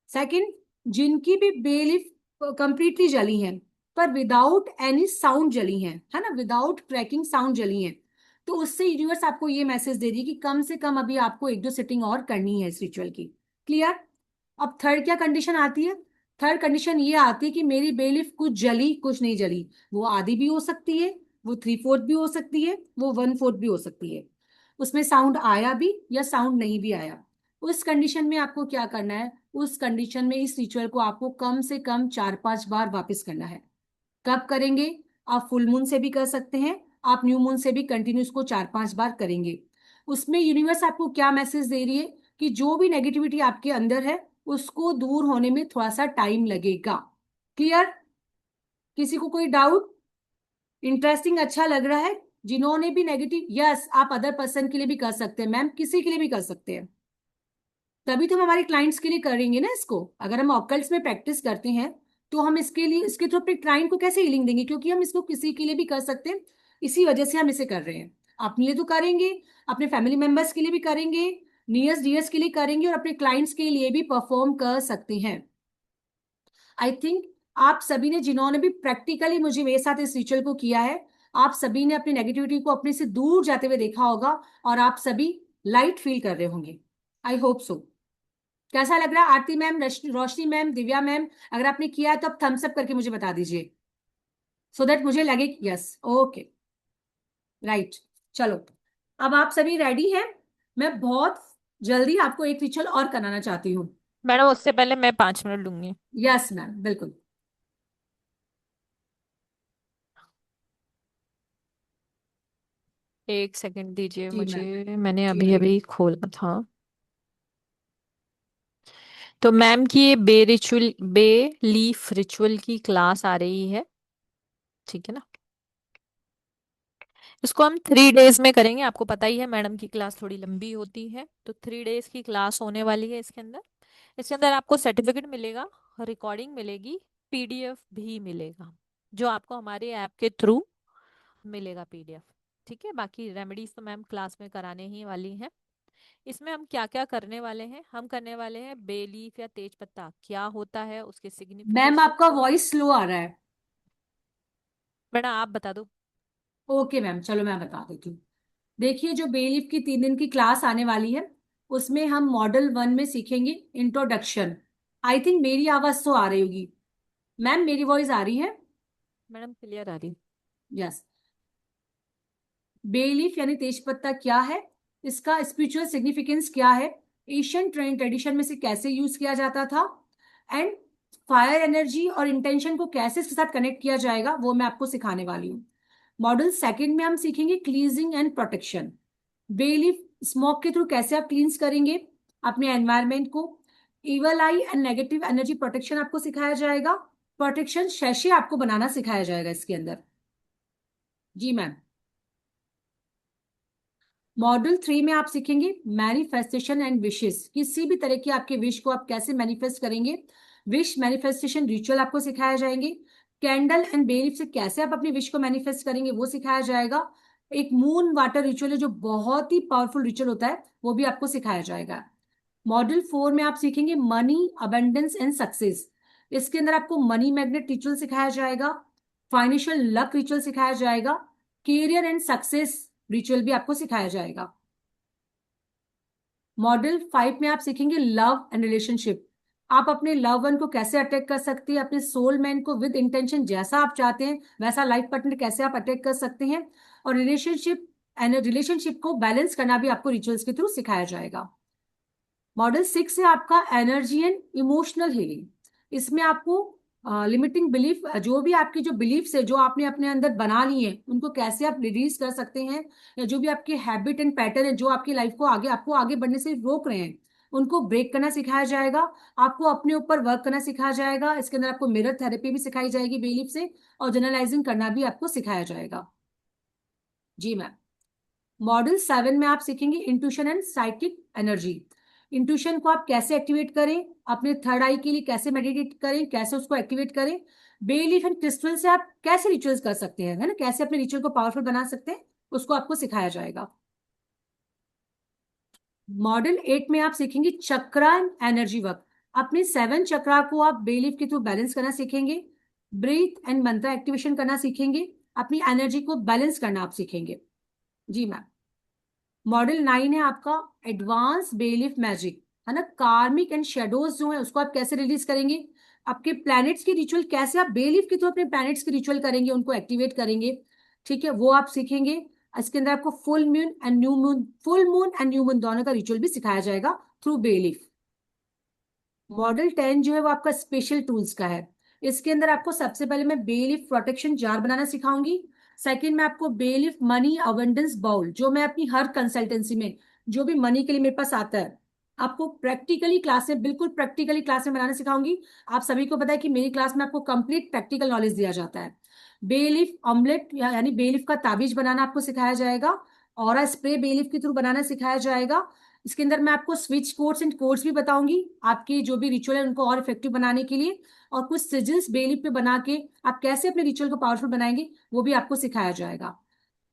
सेकंड, जिनकी भी बे लीफ कंप्लीटली जली हैं पर विदाउट एनी साउंड जली हैं, है ना, विदाउट क्रैकिंग साउंड जली हैं, तो उससे यूनिवर्स आपको ये मैसेज दे रही है कि कम से कम अभी आपको 1-2 सिटिंग और करनी है इस रिचुअल की। क्लियर? अब थर्ड क्या कंडीशन आती है? थर्ड कंडीशन ये आती है कि मेरी बेलिफ कुछ जली कुछ नहीं जली। वो आधी भी हो सकती है, वो 3/4 भी हो सकती है, वो 1/4 भी हो सकती है। उसमें साउंड आया भी या साउंड नहीं भी आया, उस कंडीशन में आपको क्या करना है? उस कंडीशन में इस रिचुअल को आपको कम से कम 4-5 बार वापस करना है। कब करेंगे? आप फुल मून से भी कर सकते हैं, आप न्यू मून से भी कंटिन्यूस को 4-5 बार करेंगे। उसमें यूनिवर्स आपको क्या मैसेज दे रही है कि जो भी नेगेटिविटी आपके अंदर है उसको दूर होने में थोड़ा सा टाइम लगेगा। क्लियर? किसी को कोई डाउट? इंटरेस्टिंग? अच्छा लग रहा है? जिन्होंने भी नेगेटिव, यस, आप अदर पर्सन के लिए भी कर सकते हैं मैम, किसी के लिए भी कर सकते हैं। तभी तो हम हमारे क्लाइंट्स के लिए करेंगे ना इसको। अगर हम ऑकल्ट्स में प्रैक्टिस करते हैं तो हम इसके लिए, इसके थ्रू अपने क्लाइंट को कैसे हीलिंग देंगे? क्योंकि हम इसको किसी के लिए भी कर सकते हैं, इसी वजह से हम इसे कर रहे हैं। अपने लिए तो करेंगे, अपने फैमिली मेंबर्स के लिए भी करेंगे, नियर्स डियर्स के लिए करेंगे, और अपने क्लाइंट्स के लिए भी परफॉर्म कर सकते हैं। आई थिंक आप सभी ने, जिन्होंने भी प्रैक्टिकली मुझे मेरे साथ इस रिचुअल को किया है, आप सभी ने अपनी नेगेटिविटी को अपने से दूर जाते हुए देखा होगा, और आप सभी लाइट फील कर रहे होंगे। I hope so. कैसा लग रहा है आरती मैम, रोशनी मैम, दिव्या मैम? अगर आपने किया है तो आप थम्स अप करके मुझे बता दीजिए, सो दैट मुझे लगे यस, ओके, राइट। चलो, अब आप सभी रेडी हैं? मैं बहुत जल्दी आपको एक रिचुअल और कराना चाहती हूँ। मैडम उससे पहले मैं 5 मिनट लूंगी। यस मैम, बिल्कुल। एक सेकंड दीजिए जी मैम, मुझे, मैंने जी अभी भैया। अभी खोला था। तो मैम की ये बे रिचुअल, बे लीफ रिचुअल की क्लास आ रही है, ठीक है ना? इसको हम 3 डेज में करेंगे। आपको पता ही है मैडम की क्लास थोड़ी लंबी होती है, तो 3 डेज की क्लास होने वाली है इसके अंदर। इसके अंदर आपको सर्टिफिकेट मिलेगा, रिकॉर्डिंग मिलेगी, पीडीएफ भी मिलेगा, जो आपको हमारे ऐप के थ्रू मिलेगा पीडीएफ। ठीक है, बाकी रेमेडीज तो मैम क्लास में कराने ही वाली हैं। इसमें हम क्या क्या करने वाले हैं? हम करने वाले हैं बे लीफ या तेज पत्ता क्या होता है, उसके मैम सिग्निफिकेशन। आपका वॉइस स्लो आ रहा है। मैडम आप बता दो। ओके मैम, चलो मैं बता देती हूँ। देखिए, जो बेलीफ की 3 दिन की क्लास आने वाली है, उसमें हम मॉडल 1 में सीखेंगे इंट्रोडक्शन। आई थिंक मेरी आवाज तो आ रही होगी। मैम मेरी वॉइस आ रही है? मैडम क्लियर आ रही। यस। बेलीफ यानी तेजपत्ता क्या है, इसका स्पिरिचुअल सिग्निफिकेंस क्या है, एशियन ट्रेडिशन में से कैसे यूज किया जाता था, एंड फायर एनर्जी और इंटेंशन को कैसे इसके साथ कनेक्ट किया जाएगा, वो मैं आपको सिखाने वाली हूँ। मॉडल 2 में हम सीखेंगे क्लीजिंग एंड प्रोटेक्शन। बेलीफ स्मोक के थ्रू कैसे आप क्लींस करेंगे अपने एनवायरमेंट को। Evil I and negative energy protection आपको सिखाया जाएगा। प्रोटेक्शन शैशे आपको बनाना सिखाया जाएगा इसके अंदर। जी मैम। मॉडल 3 में आप सीखेंगे मैनिफेस्टेशन एंड विशेस। किसी भी तरह की आपके विश को आप कैसे मैनिफेस्ट करेंगे, विश मैनिफेस्टेशन रिचुअल आपको सिखाया जाएंगे। कैंडल एंड बेलीफ से कैसे आप अपनी विश को मैनिफेस्ट करेंगे वो सिखाया जाएगा। एक मून वाटर रिचुअल है जो बहुत ही पावरफुल रिचुअल होता है, वो भी आपको सिखाया जाएगा। मॉडल 4 में आप सीखेंगे मनी, अबेंडेंस एंड सक्सेस। इसके अंदर आपको मनी मैग्नेट रिचुअल सिखाया जाएगा, फाइनेंशियल लक रिचुअल सिखाया जाएगा, कैरियर एंड सक्सेस रिचुअल भी आपको सिखाया जाएगा। मॉडल 5 में आप सीखेंगे लव एंड रिलेशनशिप। आप अपने लव वन को कैसे अटैक कर सकते हैं, अपने सोल मैन को विद इंटेंशन जैसा आप चाहते हैं वैसा लाइफ पार्टनर कैसे आप अटैक कर सकते हैं, और रिलेशनशिप को बैलेंस करना भी आपको रिचुअल्स के थ्रू सिखाया जाएगा। मॉडल 6 है आपका एनर्जी एंड इमोशनल हीलिंग। इसमें आपको लिमिटिंग बिलीफ, जो भी आपकी जो बिलीफ्स है जो आपने अपने अंदर बना ली है, उनको कैसे आप रिलीज कर सकते हैं, या जो भी आपके हैबिट एंड पैटर्न है जो आपकी लाइफ को आगे, आपको आगे बढ़ने से रोक रहे हैं, उनको ब्रेक करना सिखाया जाएगा। आपको अपने ऊपर वर्क करना सिखाया जाएगा। इसके अंदर आपको मिरर थेरेपी भी सिखाई जाएगी बिलीफ से, और जनरलाइजिंग करना भी आपको सिखाया जाएगा। जी मैम। मॉडल 7 में आप सीखेंगे intuition and psychic energy. Intuition को आप कैसे एक्टिवेट करें, अपने थर्ड आई के लिए कैसे मेडिटेट करें, कैसे उसको एक्टिवेट करें। बेलीफ एंड क्रिस्टल से आप कैसे रिचुअल्स कर सकते हैं, है ना, कैसे अपने रिचुअल को पावरफुल बना सकते हैं, उसको आपको सिखाया जाएगा। मॉडल 8 में आप सीखेंगे चक्रा एंड एनर्जी वर्क। अपने 7 चक्रा को आप बेलीफ के थ्रू बैलेंस करना सीखेंगे, ब्रीथ एंड मंत्र एक्टिवेशन करना सीखेंगे, अपनी एनर्जी को बैलेंस करना आप सीखेंगे। जी मैम। मॉडल 9 है आपका एडवांस बेलिफ मैजिक, है ना, कार्मिक एंड शेडोज जो है उसको आप कैसे रिलीज करेंगे, आपके प्लैनेट्स की रिचुअल कैसे आप बेलिफ के थ्रू अपने प्लैनेट्स की रिचुअल करेंगे, उनको एक्टिवेट करेंगे, ठीक है, वो आप सीखेंगे। इसके अंदर आपको full moon and new moon दोनों का रिचुअल भी सिखाया जाएगा थ्रू बेलिफ। मॉडल 10 जो है वो आपका स्पेशल टूल्स का है। इसके अंदर आपको सबसे पहले मैं बेलिफ प्रोटेक्शन जार बनाना सिखाऊंगी। सेकंड में आपको बेलिफ मनी अवेंडेंस बाउल, जो मैं अपनी हर कंसल्टेंसी में जो भी मनी के लिए मेरे पास आता है, आपको प्रैक्टिकली क्लास में, बिल्कुल प्रैक्टिकली क्लास में बनाना सिखाऊंगी। आप सभी को पता है कि मेरी क्लास में आपको कंप्लीट प्रैक्टिकल नॉलेज दिया जाता है। बेलिफ ऑमलेट यानी बेलिफ का ताबीज बनाना आपको सिखाया जाएगा, और स्प्रे बेलिफ के थ्रू बनाना सिखाया जाएगा। इसके अंदर मैं आपको स्विच कोड्स एंड कोड्स भी बताऊंगी, आपके जो भी रिचुअल है उनको और इफेक्टिव बनाने के लिए, और कुछ सिजिल्स बेलिफ पे बना के आप कैसे अपने रिचुअल को पावरफुल बनाएंगे वो भी आपको सिखाया जाएगा।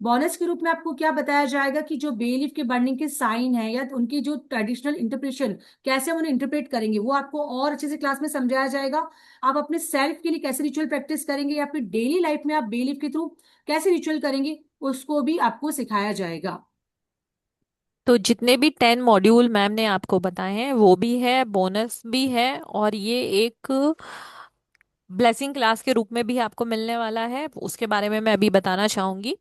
बोनस के रूप में आपको क्या बताया जाएगा कि जो बेलीफ के बर्निंग के साइन है या उनकी जो ट्रेडिशनल इंटरप्रिटेशन, कैसे हम उन्हें इंटरप्रेट करेंगे, वो आपको और अच्छे से क्लास में समझाया जाएगा। आप अपने सेल्फ के लिए कैसे रिचुअल प्रैक्टिस करेंगे या फिर डेली लाइफ में आप बेलीफ के थ्रू कैसे रिचुअल करेंगे, उसको भी आपको सिखाया जाएगा। तो जितने भी 10 मॉड्यूल मैम ने आपको बताए हैं वो भी है, बोनस भी है, और ये एक ब्लेसिंग क्लास के रूप में भी आपको मिलने वाला है, उसके बारे में मैं अभी बताना चाहूंगी।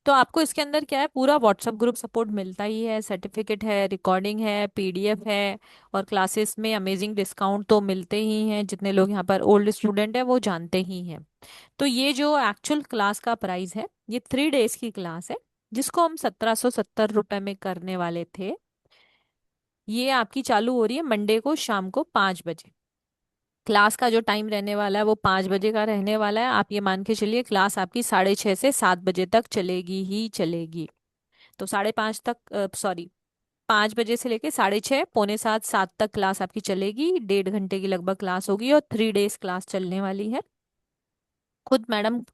तो आपको इसके अंदर क्या है, पूरा व्हाट्सएप ग्रुप सपोर्ट मिलता ही है, सर्टिफिकेट है, रिकॉर्डिंग है, पीडीएफ है, और क्लासेस में अमेजिंग डिस्काउंट तो मिलते ही हैं, जितने लोग यहाँ पर ओल्ड स्टूडेंट है वो जानते ही हैं। तो ये जो एक्चुअल क्लास का प्राइस है, ये 3 डेज की क्लास है, जिसको हम 1770 रुपये में करने वाले थे। ये आपकी चालू हो रही है मंडे को शाम को 5 बजे। क्लास का जो टाइम रहने वाला है वो 5 बजे का रहने वाला है। आप ये मान के चलिए क्लास आपकी 6:30 से 7 बजे तक चलेगी ही चलेगी। तो 5:30 तक, सॉरी, 5 बजे से लेके 6:30, पौने 7, 7 तक क्लास आपकी चलेगी। 1.5 घंटे की लगभग क्लास होगी और 3 डेज क्लास चलने वाली है। खुद मैडम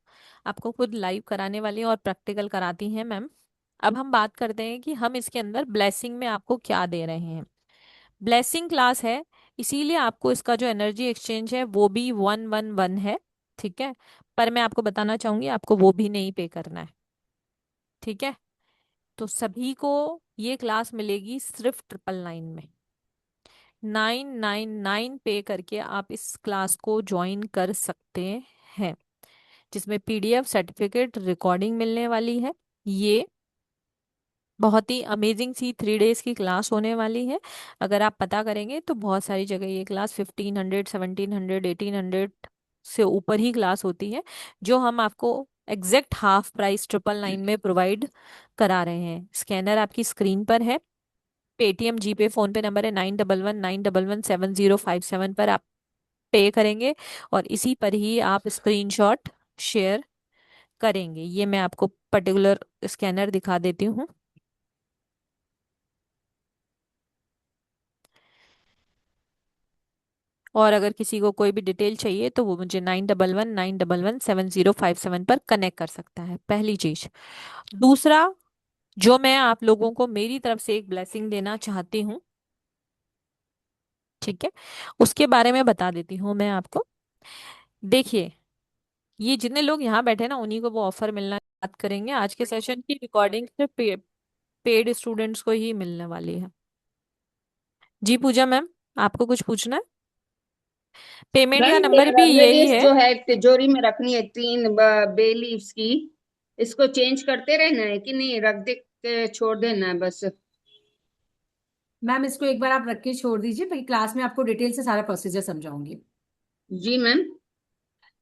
आपको खुद लाइव कराने वाली हैं और प्रैक्टिकल कराती हैं मैम। अब हम बात करते हैं कि हम इसके अंदर ब्लेसिंग में आपको क्या दे रहे हैं। ब्लेसिंग क्लास है, इसीलिए आपको इसका जो एनर्जी एक्सचेंज है वो भी 111 है, ठीक है। पर मैं आपको बताना चाहूंगी आपको वो भी नहीं पे करना है, ठीक है। तो सभी को ये क्लास मिलेगी सिर्फ 999 में। 999 पे करके आप इस क्लास को ज्वाइन कर सकते हैं, जिसमें पीडीएफ, सर्टिफिकेट, रिकॉर्डिंग मिलने वाली है। ये बहुत ही अमेजिंग सी 3 डेज की क्लास होने वाली है। अगर आप पता करेंगे तो बहुत सारी जगह ये क्लास 1500, 1700, 1800 से ऊपर ही क्लास होती है, जो हम आपको एग्जैक्ट हाफ प्राइस 999 में प्रोवाइड करा रहे हैं। स्कैनर आपकी स्क्रीन पर है, पेटीएम, जीपे, फोन पे नंबर है 9119117057 पर आप पे करेंगे, और इसी पर ही आप स्क्रीनशॉट शेयर करेंगे। ये मैं आपको पर्टिकुलर स्कैनर दिखा देती हूँ। और अगर किसी को कोई भी डिटेल चाहिए तो वो मुझे 9119117057 पर कनेक्ट कर सकता है, पहली चीज। दूसरा, जो मैं आप लोगों को मेरी तरफ से एक ब्लेसिंग देना चाहती हूँ, ठीक है, उसके बारे में बता देती हूँ मैं आपको। देखिए, ये जितने लोग यहाँ बैठे हैं ना, उन्हीं को वो ऑफर मिलना, बात करेंगे आज के सेशन की रिकॉर्डिंग सिर्फ पेड स्टूडेंट्स को ही मिलने वाली है। जी पूजा मैम, आपको कुछ पूछना है? पेमेंट मैम का ये नंबर भी यही रजनीश है। जो है तिजोरी में रखनी है, तीन बे लीव्स की, इसको चेंज करते रहना है कि नहीं, रख दे के छोड़ देना है बस? मैम इसको एक बार आप रख के छोड़ दीजिए, फिर क्लास में आपको डिटेल से सारा प्रोसीजर समझाऊंगी। जी मैम।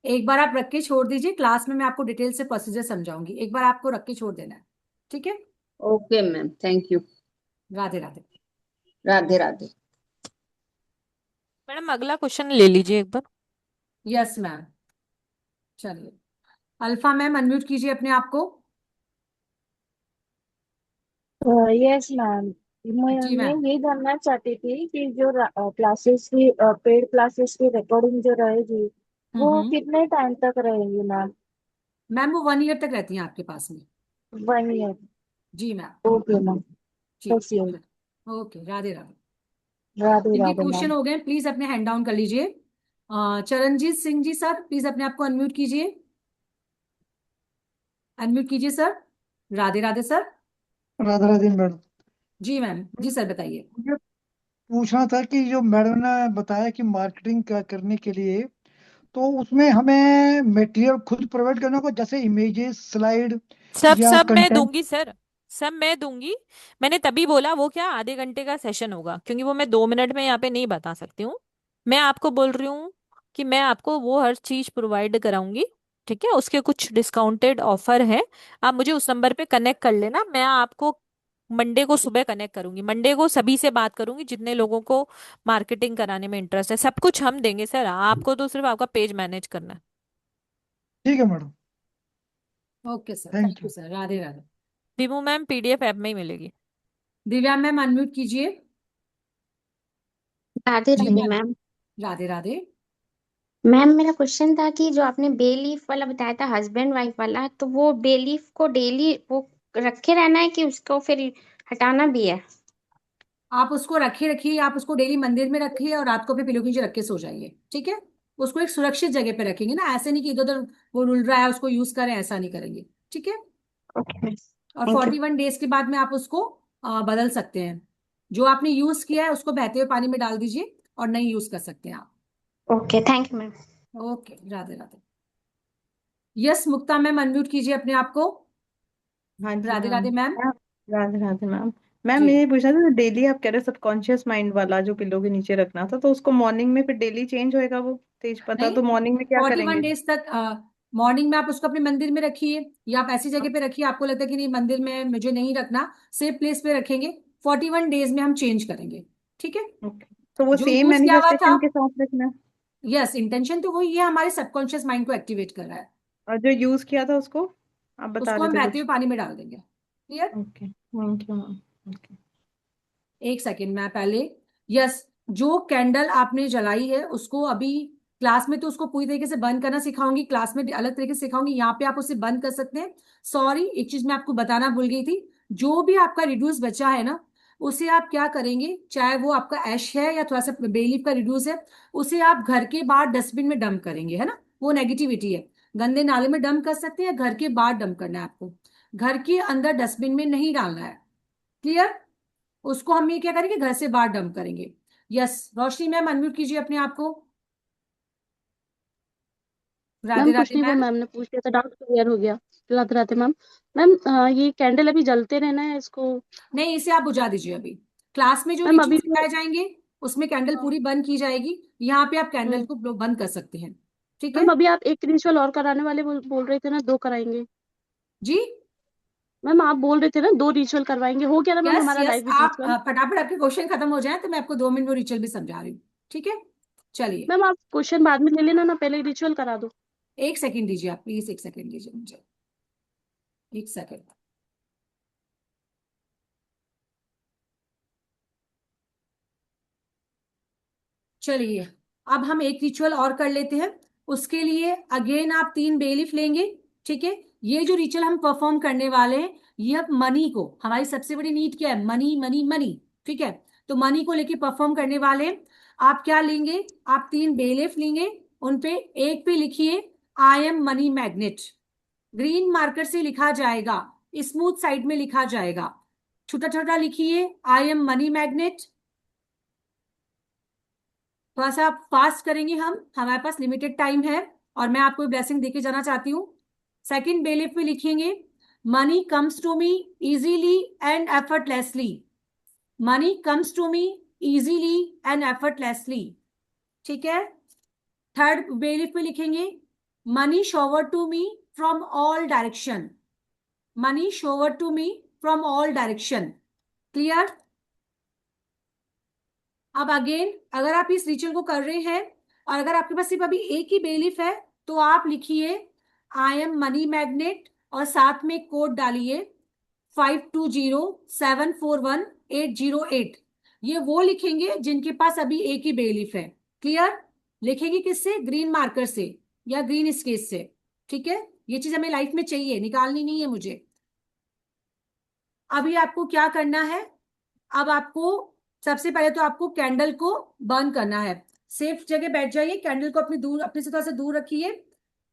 एक बार आप रख के छोड़ दीजिए, क्लास में मैं आपको डिटेल से प्रोसीजर समझाऊंगी, एक बार आपको रख के छोड़ देना है, ठीक है। Okay ma'am, thank you. Radhe Radhe. Radhe Radhe. Madam अगला क्वेश्चन ले लीजिए एक बार। Yes ma'am. चलिए, अल्फा मैम अनम्यूट कीजिए अपने आप को। Yes ma'am. जी मैं मैम। ये जानना चाहती थी कि जो क्लासेस की पेड क्लासेस की रिकॉर्डिंग जो रहेगी वो हम्म। कितने टाइम तक रहेगी मैम? मैम वो 1 ईयर तक रहती हैं आपके पास में। 1 ईयर? जी मैम। Okay ma'am. जी। बस ये। ओके, राधे राधे। राधे जिनके राधे क्वेश्चन मैम। हो गए प्लीज अपने हैंड डाउन कर लीजिए। चरणजीत सिंह जी सर, प्लीज अपने आप को अनम्यूट कीजिए। अनम्यूट कीजिए sir. Radhe Radhe sir. Radha Radhe madam. जी मैम, जी सर बताइए। मुझे पूछना था कि जो मैडम ने बताया कि मार्केटिंग करने के लिए, तो उसमें हमें मटेरियल खुद प्रोवाइड करना होगा, जैसे इमेजेस, स्लाइड सब या सब मैं कंटेंट? दूंगी सर, सब मैं दूंगी। मैंने तभी बोला वो क्या आधे घंटे का सेशन होगा, क्योंकि वो मैं 2 मिनट में यहाँ पे नहीं बता सकती हूँ। मैं आपको बोल रही हूँ कि मैं आपको वो हर चीज प्रोवाइड कराऊंगी, ठीक है। उसके कुछ डिस्काउंटेड ऑफर है, आप मुझे उस नंबर पे कनेक्ट कर लेना। मैं आपको मंडे को सुबह कनेक्ट करूंगी, मंडे को सभी से बात करूंगी जितने लोगों को मार्केटिंग कराने में इंटरेस्ट है। सब कुछ हम देंगे सर, आपको तो सिर्फ आपका पेज मैनेज करना है। ठीक है madam. Okay sir, thank thank you you. Sir, Radhe Radhe. Vimu ma'am PDF app में ही मिलेगी। दिव्या मैम अनम्यूट कीजिए। Radhe ji Radhe ma'am. Ma'am. Radhe Radhe. Ma'am मेरा क्वेश्चन था कि जो आपने बे लीफ वाला बताया था हस्बैंड वाइफ वाला, तो वो बे लीफ को डेली वो रखे रहना है कि उसको फिर हटाना भी है? आप उसको रखे रखिए, आप उसको डेली मंदिर में रखिए और रात को अपने पिलो के नीचे रख के सो जाइए, ठीक है। उसको एक सुरक्षित जगह पे रखेंगे ना, ऐसे नहीं कि इधर उधर वो रुल रहा है उसको यूज करें, ऐसा नहीं करेंगे, ठीक है। ओके, और थैंक यू। 41 डेज के बाद में आप उसको बदल सकते हैं। जो आपने यूज किया है उसको बहते हुए पानी में डाल दीजिए और नहीं यूज कर सकते हैं आप। Okay, thank you ma'am. Okay, Radhe Radhe. Yes Mukta ma'am, unmute कीजिए अपने आप को। हाँ जी Radhe ma'am. Radhe ma'am. Ma'am, Radhe Radhe ma'am. Ma'am ji ये पूछना था, डेली आप कह रहे सबकॉन्शियस माइंड वाला जो पिलो के नीचे रखना था, तो उसको मॉर्निंग में फिर डेली चेंज होएगा वो तेज पत्ता, नहीं, तो मॉर्निंग में क्या 41 डेज करेंगे? तक मॉर्निंग में आप उसको अपने मंदिर में रखिए, या आप ऐसी जगह पे रखिए आपको लगता है कि नहीं मंदिर में मुझे नहीं रखना, सेफ प्लेस पे रखेंगे। 41 डेज में हम चेंज करेंगे, ठीक है। ओके, तो वो जो सेम यूज किया हुआ था, मैनिफेस्टेशन के साथ रखना है? यस इंटेंशन तो वही है, हमारे सबकॉन्शियस माइंड को एक्टिवेट कर रहा है। और जो यूज किया था उसको आप बता उसको रहे हम थे बहते कुछ? हुए पानी में डाल देंगे, clear. Okay, thank you ma'am. Okay. एक सेकेंड मैं पहले, यस, जो कैंडल आपने जलाई है उसको अभी क्लास में तो उसको पूरी तरीके से बंद करना सिखाऊंगी, क्लास में अलग तरीके से सिखाऊंगी, यहाँ पे आप उसे बंद कर सकते हैं। सॉरी, एक चीज मैं आपको बताना भूल गई थी। जो भी आपका रिड्यूस बचा है ना, उसे आप क्या करेंगे, चाहे वो आपका ऐश है या थोड़ा सा बेलीफ का रिड्यूस है, उसे आप घर के बाहर डस्टबिन में डंप करेंगे, है ना। वो नेगेटिविटी है, गंदे नाले में डंप कर सकते हैं, घर के बाहर डंप करना है आपको, घर के अंदर डस्टबिन में नहीं डालना है, क्लियर। उसको हम ये क्या करेंगे, घर से बाहर डंप करेंगे। यस, रोशनी मैम अनम्यूट कीजिए अपने आप को। राधे मैम कुछ राधे नहीं, वो मैम। मैम ने पूछ लिया था, डाउट क्लियर हो गया। राधे राधे मैम। मैम ये कैंडल अभी जलते रहना है इसको? नहीं, इसे आप बुझा दीजिए अभी। क्लास में जो मैम रिचुअल अभी तो सिखाए जाएंगे उसमें कैंडल हाँ, पूरी बंद की जाएगी, यहाँ पे आप कैंडल हम्म। को बंद कर सकते हैं, ठीक है। मैम अभी आप एक रिचुअल और कराने वाले बोल रहे थे ना, 2 कराएंगे? जी, मैम आप बोल रहे थे ना 2 रिचुअल करवाएंगे, हो गया ना मैम यस हमारा यस, लाइव विद आप रिचुअल? फटाफट आपके क्वेश्चन खत्म हो जाए तो मैं आपको 2 मिनट में रिचुअल भी समझा रही हूँ, ठीक है। चलिए, मैम आप क्वेश्चन बाद में ले लेना ना, पहले रिचुअल करा दो। एक सेकेंड दीजिए आप प्लीज, एक सेकेंड दीजिए मुझे, एक सेकेंड। चलिए, अब हम एक रिचुअल और कर लेते हैं। उसके लिए अगेन आप 3 बेलीफ लेंगे, ठीक है। ये जो रिचुअल हम परफॉर्म करने वाले हैं, ये अब मनी को, हमारी सबसे बड़ी नीड क्या है, मनी मनी मनी, ठीक है। तो मनी को लेके परफॉर्म करने वाले हैं। आप क्या लेंगे, आप 3 बेलीफ लेंगे, उनपे एक पे लिखिए I am money magnet, green marker से लिखा जाएगा, स्मूथ साइड में लिखा जाएगा, छोटा छोटा लिखिए आई एम मनी मैग्नेट। थोड़ा सा फास्ट करेंगे हम, हमारे पास लिमिटेड टाइम है और मैं आपको ब्लेसिंग देके जाना चाहती हूँ। सेकंड बेलिफ में लिखेंगे money comes to me easily and effortlessly, money comes to me easily and effortlessly, ठीक है। थर्ड बेलिफ में लिखेंगे money shower to me from all direction, money shower to me from all direction, clear. अब again अगर आप इस ritual को कर रहे हैं और अगर आपके पास सिर्फ अभी एक ही बेलिफ है, तो आप लिखिए आई एम मनी मैग्नेट और साथ में कोड डालिए 520741 808। ये वो लिखेंगे जिनके पास अभी एक ही बेलिफ है, क्लियर। लिखेंगे किससे, ग्रीन मार्कर से या ग्रीन स्केच से, ठीक है। ये चीज हमें लाइफ में चाहिए, निकालनी नहीं है मुझे। अभी आपको क्या करना है, अब आपको सबसे पहले तो आपको कैंडल को बर्न करना है। सेफ जगह बैठ जाइए, कैंडल को अपनी दूर, अपने से थोड़ा सा दूर रखिए,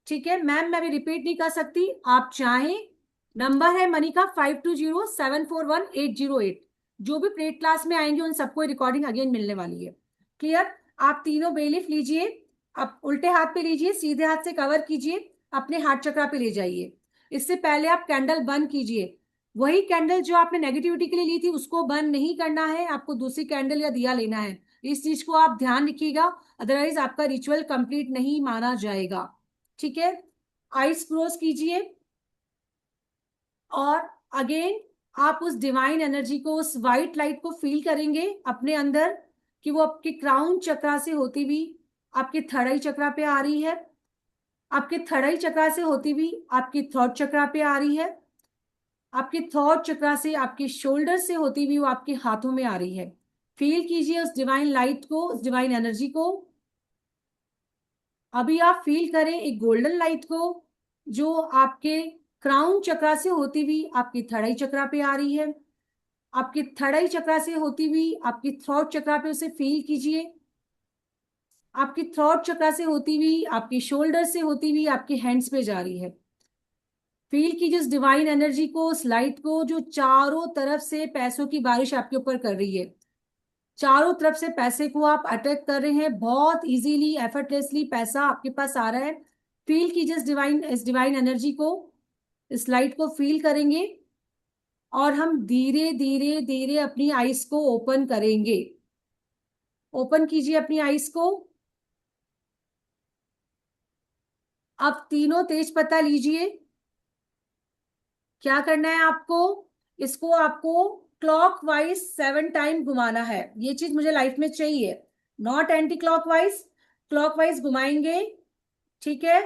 ठीक है। मैम मैं भी रिपीट नहीं कर सकती, आप चाहें, नंबर है मनी का 520741 808। जो भी प्लेट क्लास में आएंगे उन सबको रिकॉर्डिंग अगेन मिलने वाली है, क्लियर। आप तीनों बेलिफ लीजिए, आप उल्टे हाथ पे लीजिए, सीधे हाथ से कवर कीजिए, अपने हाथ चक्रा पे ले जाइए। इससे पहले आप कैंडल बंद कीजिए, वही कैंडल जो आपने नेगेटिविटी के लिए ली थी उसको बंद नहीं करना है, आपको दूसरी कैंडल या दिया लेना है। इस चीज को आप ध्यान रखिएगा, अदरवाइज आपका रिचुअल कंप्लीट नहीं माना जाएगा, ठीक है। आइस क्लोज कीजिए और अगेन आप उस डिवाइन एनर्जी को, उस वाइट लाइट को फील करेंगे अपने अंदर, कि वो आपके क्राउन चक्रा से होती हुई आपके थर्ड आई चक्रा पे आ रही है, आपके थर्ड आई चक्रा से होती हुई आपकी थर्ड चक्रा पे आ रही है, आपके थॉट चक्रा से, आपके शोल्डर से होती हुई वो आपके हाथों में आ रही है। फील कीजिए उस डिवाइन लाइट को, उस डिवाइन एनर्जी को। अभी आप फील करें एक गोल्डन लाइट को जो आपके क्राउन चक्रा से होती हुई आपकी थड़ाई चक्रा पे आ रही है। आपकी थड़ाई चक्रा से होती हुई आपकी थ्रोट चक्रा पे उसे फील कीजिए। आपकी थ्रोट चक्रा से होती हुई आपकी शोल्डर से होती हुई आपके हैंड्स पे जा रही है। फील कीजिए उस डिवाइन एनर्जी को, उस लाइट को जो चारों तरफ से पैसों की बारिश आपके ऊपर कर रही है। चारों तरफ से पैसे को आप अटैक कर रहे हैं, बहुत इजीली एफर्टलेसली पैसा आपके पास आ रहा है। फील कीजिए इस डिवाइन एनर्जी को, इस लाइट को फील करेंगे और हम धीरे धीरे धीरे अपनी आईज को ओपन करेंगे। ओपन कीजिए अपनी आईज को। अब तीनों तेज पत्ता लीजिए। क्या करना है आपको, इसको आपको क्लॉकवाइज 7 टाइम घुमाना है। ये चीज मुझे लाइफ में चाहिए, नॉट एंटी क्लॉकवाइज, क्लॉकवाइज घुमाएंगे। ठीक है,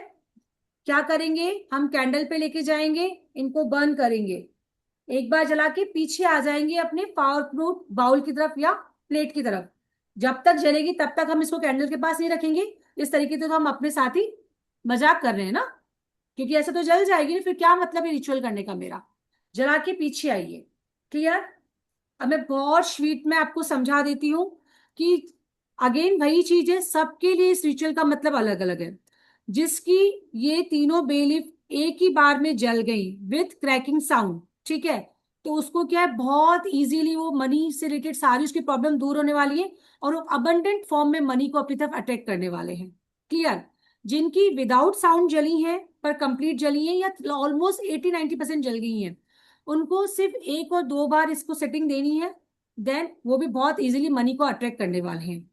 क्या करेंगे, हम कैंडल पे लेके जाएंगे, इनको बर्न करेंगे। एक बार जला के पीछे आ जाएंगे अपने पावर प्रूफ बाउल की तरफ या प्लेट की तरफ। जब तक जलेगी तब तक हम इसको कैंडल के पास नहीं रखेंगे। इस तरीके से तो हम अपने साथ ही मजाक कर रहे हैं ना, क्योंकि ऐसे तो जल जाएगी ना, फिर क्या मतलब है रिचुअल करने का मेरा। जला के पीछे आइए। क्लियर। अब मैं बहुत स्वीट में आपको समझा देती हूँ कि अगेन वही चीज है, सबके लिए इस रिचुअल का मतलब अलग अलग है। जिसकी ये तीनों बेलीफ एक ही बार में जल गई विथ क्रैकिंग साउंड, ठीक है, तो उसको क्या है, बहुत इजीली वो मनी से रिलेटेड सारी उसकी प्रॉब्लम दूर होने वाली है और वो अबंडेंट फॉर्म में मनी को अपनी तरफ अट्रैक्ट करने वाले हैं। क्लियर। जिनकी विदाउट साउंड जली है पर कंप्लीट जली है या ऑलमोस्ट 80-90% जल गई हैं, उनको सिर्फ 1 और 2 बार इसको सेटिंग देनी है, देन वो भी बहुत इजीली मनी को अट्रैक्ट करने वाले हैं।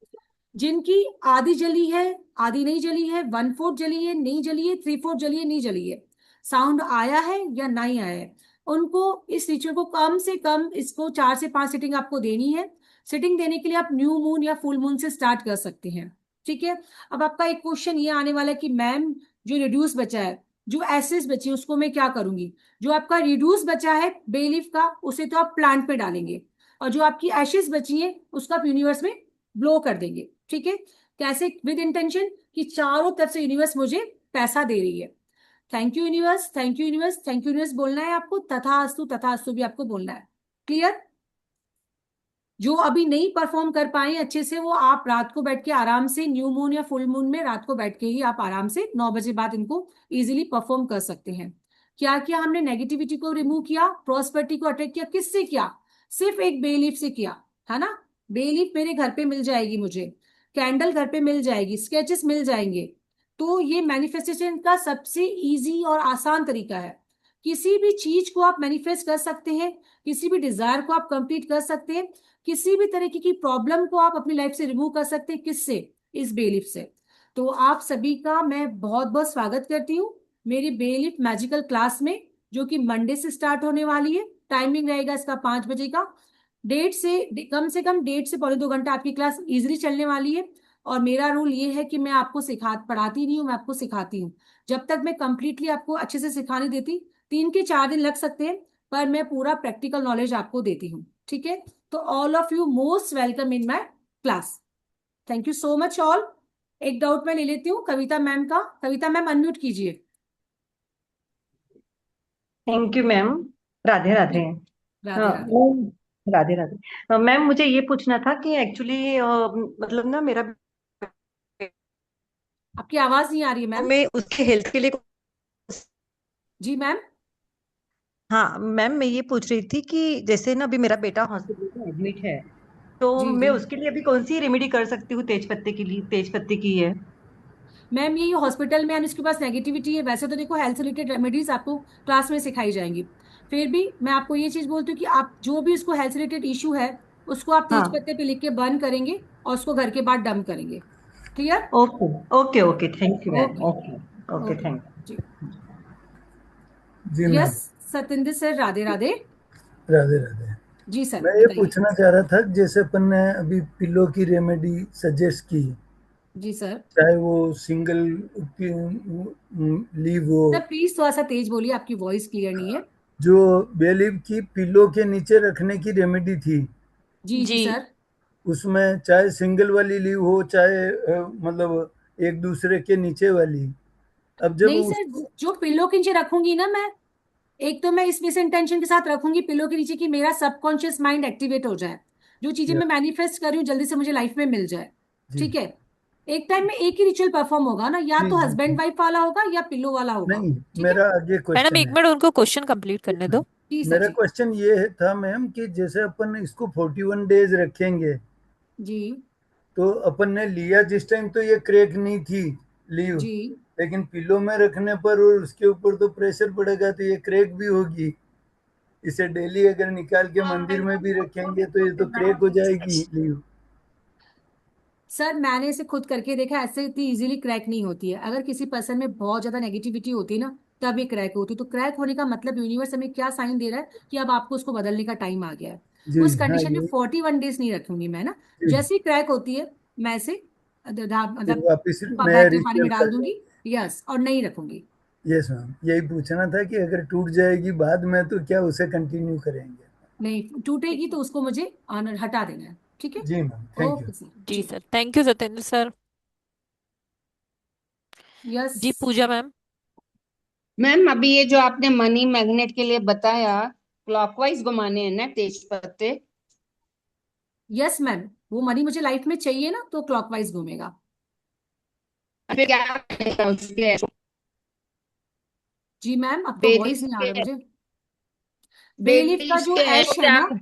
जिनकी आधी जली है, आधी नहीं जली है, 1/4 जली है, नहीं जली है, 3/4 जली है, नहीं जली है, साउंड आया है या नहीं आया है, उनको इस रिचुअल को कम से कम इसको 4 से 5 सिटिंग आपको देनी है। सिटिंग देने के लिए आप न्यू मून या फुल मून से स्टार्ट कर सकते हैं। ठीक है। अब आपका एक क्वेश्चन ये आने वाला है कि मैम जो रिड्यूस बचा है, जो एसेस बची है, उसको मैं क्या करूंगी। जो आपका रिड्यूस बचा है बेलीफ का, उसे तो आप प्लांट पे डालेंगे और जो आपकी एशेस बची है उसको आप यूनिवर्स में ब्लो कर देंगे। ठीक है। कैसे, विद इंटेंशन कि चारों तरफ से यूनिवर्स मुझे पैसा दे रही है। Thank you universe, thank you universe, thank you universe बोलना है आपको, तथास्तु भी आपको बोलना है। क्लियर। जो अभी नहीं परफॉर्म कर पाए अच्छे से, वो आप रात को बैठ के आराम से न्यू मून या फुल मून में रात को बैठ के ही आप आराम से 9 बजे बाद इनको इजीली परफॉर्म कर सकते हैं। क्या किया हमने, नेगेटिविटी को रिमूव किया, प्रॉस्पेरिटी को अटैक किया। किससे किया, सिर्फ एक बेलीफ से किया, है ना। बेलीफ मेरे घर पे मिल जाएगी, मुझे कैंडल घर पे मिल जाएगी, स्केचेस मिल जाएंगे। तो ये मैनिफेस्टेशन का सबसे इजी और आसान तरीका है। किसी भी चीज को आप मैनिफेस्ट कर सकते हैं, किसी भी डिजायर को आप कंप्लीट कर सकते हैं, किसी भी तरीके की प्रॉब्लम को आप अपनी लाइफ से रिमूव कर सकते हैं। किससे, इस बेलीफ से। तो आप सभी का मैं बहुत बहुत स्वागत करती हूँ मेरी बेलीफ मैजिकल क्लास में, जो कि मंडे से स्टार्ट होने वाली है। टाइमिंग रहेगा इसका 5 बजे का। कम से कम 1.5 से 2.25 घंटा आपकी क्लास इजिली चलने वाली है। और मेरा रूल ये है कि मैं आपको पढ़ाती नहीं हूँ, मैं आपको सिखाती हूँ। जब तक मैं कंप्लीटली आपको अच्छे से सिखाने देती, 3 के 4 दिन लग सकते हैं, पर मैं पूरा प्रैक्टिकल नॉलेज आपको देती हूँ। ठीक है। तो all of you most welcome in my class. Thank you so much all. एक डाउट मैं ले लेती हूँ कविता मैम का। कविता मैम अनम्यूट कीजिए। Thank you ma'am. Radhe Radhe. Radhe Radhe. Ma'am, Radhe Radhe. Ma'am मुझे ये पूछना था कि एक्चुअली मतलब ना मेरा आपकी आवाज नहीं आ रही है मैम। मैं उसके हेल्थ के लिए। जी मैम। हाँ मैम, मैं ये पूछ रही थी कि जैसे ना अभी मेरा बेटा हॉस्पिटल में एडमिट है, तो जी मैं जी उसके लिए अभी कौन सी रेमेडी कर सकती हूँ। तेज पत्ते के लिए, तेज पत्ते की है। मैम, ये हॉस्पिटल में इसके पास नेगेटिविटी है। वैसे तो देखो हेल्थ रिलेटेड रेमेडीज आपको क्लास में सिखाई जाएंगी, फिर भी मैं आपको ये चीज बोलती हूँ कि आप जो भी उसको हेल्थ रिलेटेड इशू है, उसको आप तेज हाँ। पत्ते पे लिख के बर्न करेंगे और उसको घर के बाद डंप करेंगे। Clear. Okay okay okay, thank you ma'am. Okay. Okay okay, okay thank जी। जी yes ma'am. Satyendra sir, Radhe Radhe. Radhe Radhe. जी सर मैं ये बताइए। पूछना चाह रहा था, जैसे अपन ने अभी पिल्लो की रेमेडी सजेस्ट की, जी सर। चाहे वो सिंगल लीव हो, सर प्लीज थोड़ा सा तेज बोलिए, आपकी वॉइस क्लियर नहीं है। जो बेलीव की पिल्लो के नीचे रखने की रेमेडी थी, जी जी जी। सर। उसमें चाहे सिंगल वाली लीव हो, चाहे मतलब एक दूसरे के नीचे वाली। अब जब नहीं उस सर, जो पिलो के नीचे रखूंगी ना मैं, एक तो मैं इस मिस इंटेंशन के साथ रखूंगी पिलो के नीचे कि मेरा सबकॉन्शियस माइंड एक्टिवेट हो जाए, जो चीजें या, मैं मैनिफेस्ट कर रही हूँ जल्दी से मुझे लाइफ में मिल जाए। जी ठीक है, एक टाइम में एक ही रिचुअल परफॉर्म होगा ना, या जी तो जी हस्बैंड जी। वाइफ वाला होगा या पिलो वाला होगा। नहीं, ठीक है। मेरा आगे मैडम क्वेश्चन एक है। मिनट उनको क्वेश्चन कंप्लीट करने दो। जी सर मेरा जी। क्वेश्चन ये था मैम कि जैसे अपन इसको 41 डेज रखेंगे, जी तो अपन ने लिया जिस टाइम तो ये क्रैक नहीं थी लीव, जी। लेकिन पिलो में रखने पर और उसके ऊपर तो प्रेशर पड़ेगा तो ये क्रैक भी होगी। इसे डेली अगर निकाल के मंदिर में भी रखेंगे तो ये तो क्रैक हो जाएगी लीव। सर मैंने इसे खुद करके देखा, ऐसे इतनी इजीली क्रैक नहीं होती है। अगर किसी पर्सन में बहुत ज्यादा नेगेटिविटी होती है ना, तब ये क्रैक होती है। तो क्रैक होने का मतलब यूनिवर्स हमें क्या साइन दे रहा है कि अब आपको उसको बदलने का टाइम आ गया है। जी उस हाँ, कंडीशन में ये 41 डेज नहीं रखूंगी मैं ना। जी। जैसे ही क्रैक होती है मैं इसे फिर मतलब वापस नया बैटरी पानी रिचुअल में डाल कर दूंगी। यस, और नहीं रखूंगी। यस मैम, यही पूछना था कि अगर टूट जाएगी बाद में तो क्या उसे कंटिन्यू करेंगे। नहीं टूटेगी तो उसको मुझे हटा देना है। ठीक है। जी ma'am, thank you. Okay sir जी जी। Sir, thank you Satyendra sir. Yes जी पूजा मैम। मैम अभी ये जो आपने मनी मैग्नेट के लिए बताया, क्लॉकवाइज घुमाने हैं ना तेज पत्ते? यस मैम, वो मनी मुझे लाइफ में चाहिए ना, तो क्लॉकवाइज घूमेगा। फिर क्या करेगा उसके? जी मैम, आपका वॉइस बेलीफ नहीं आ रहा के मुझे। बेलीफ का बेलीफ जो के ऐश ऐश है क्या? ना,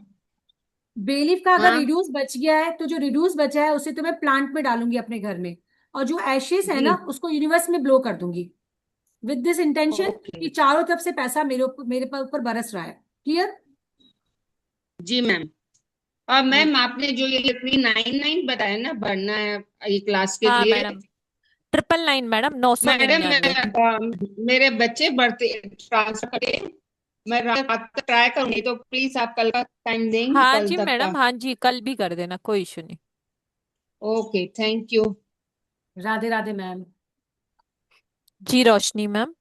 बेलीफ का अगर हाँ रिड्यूस बच गया है तो जो रिड्यूस बचा है उसे तो मैं प्लांट में डालूंगी अपने घर में। और जो एशेस है जी। ना उसको यूनिवर्स में ब्लो कर दूंगी, विद दिस इंटेंशन ओके। कि चारों तरफ से पैसा मेरे ऊपर बरस रहा है। क्लियर। जी मैम। और मैम आपने जो ये 399 बताया ना भरना है ये क्लास के हाँ लिए, मैडम, 999 मैडम, 999। मैडम मेरे बच्चे बढ़ते ट्रांसफर करके मैं रात तक ट्राई करूंगी, तो प्लीज आप कल का टाइम देंगी, हाँ कल जी तक का? मैडम, हाँ जी, कल भी कर देना, कोई इशू नहीं। Okay, thank you. Radhe Radhe ma'am. जी Roshni ma'am.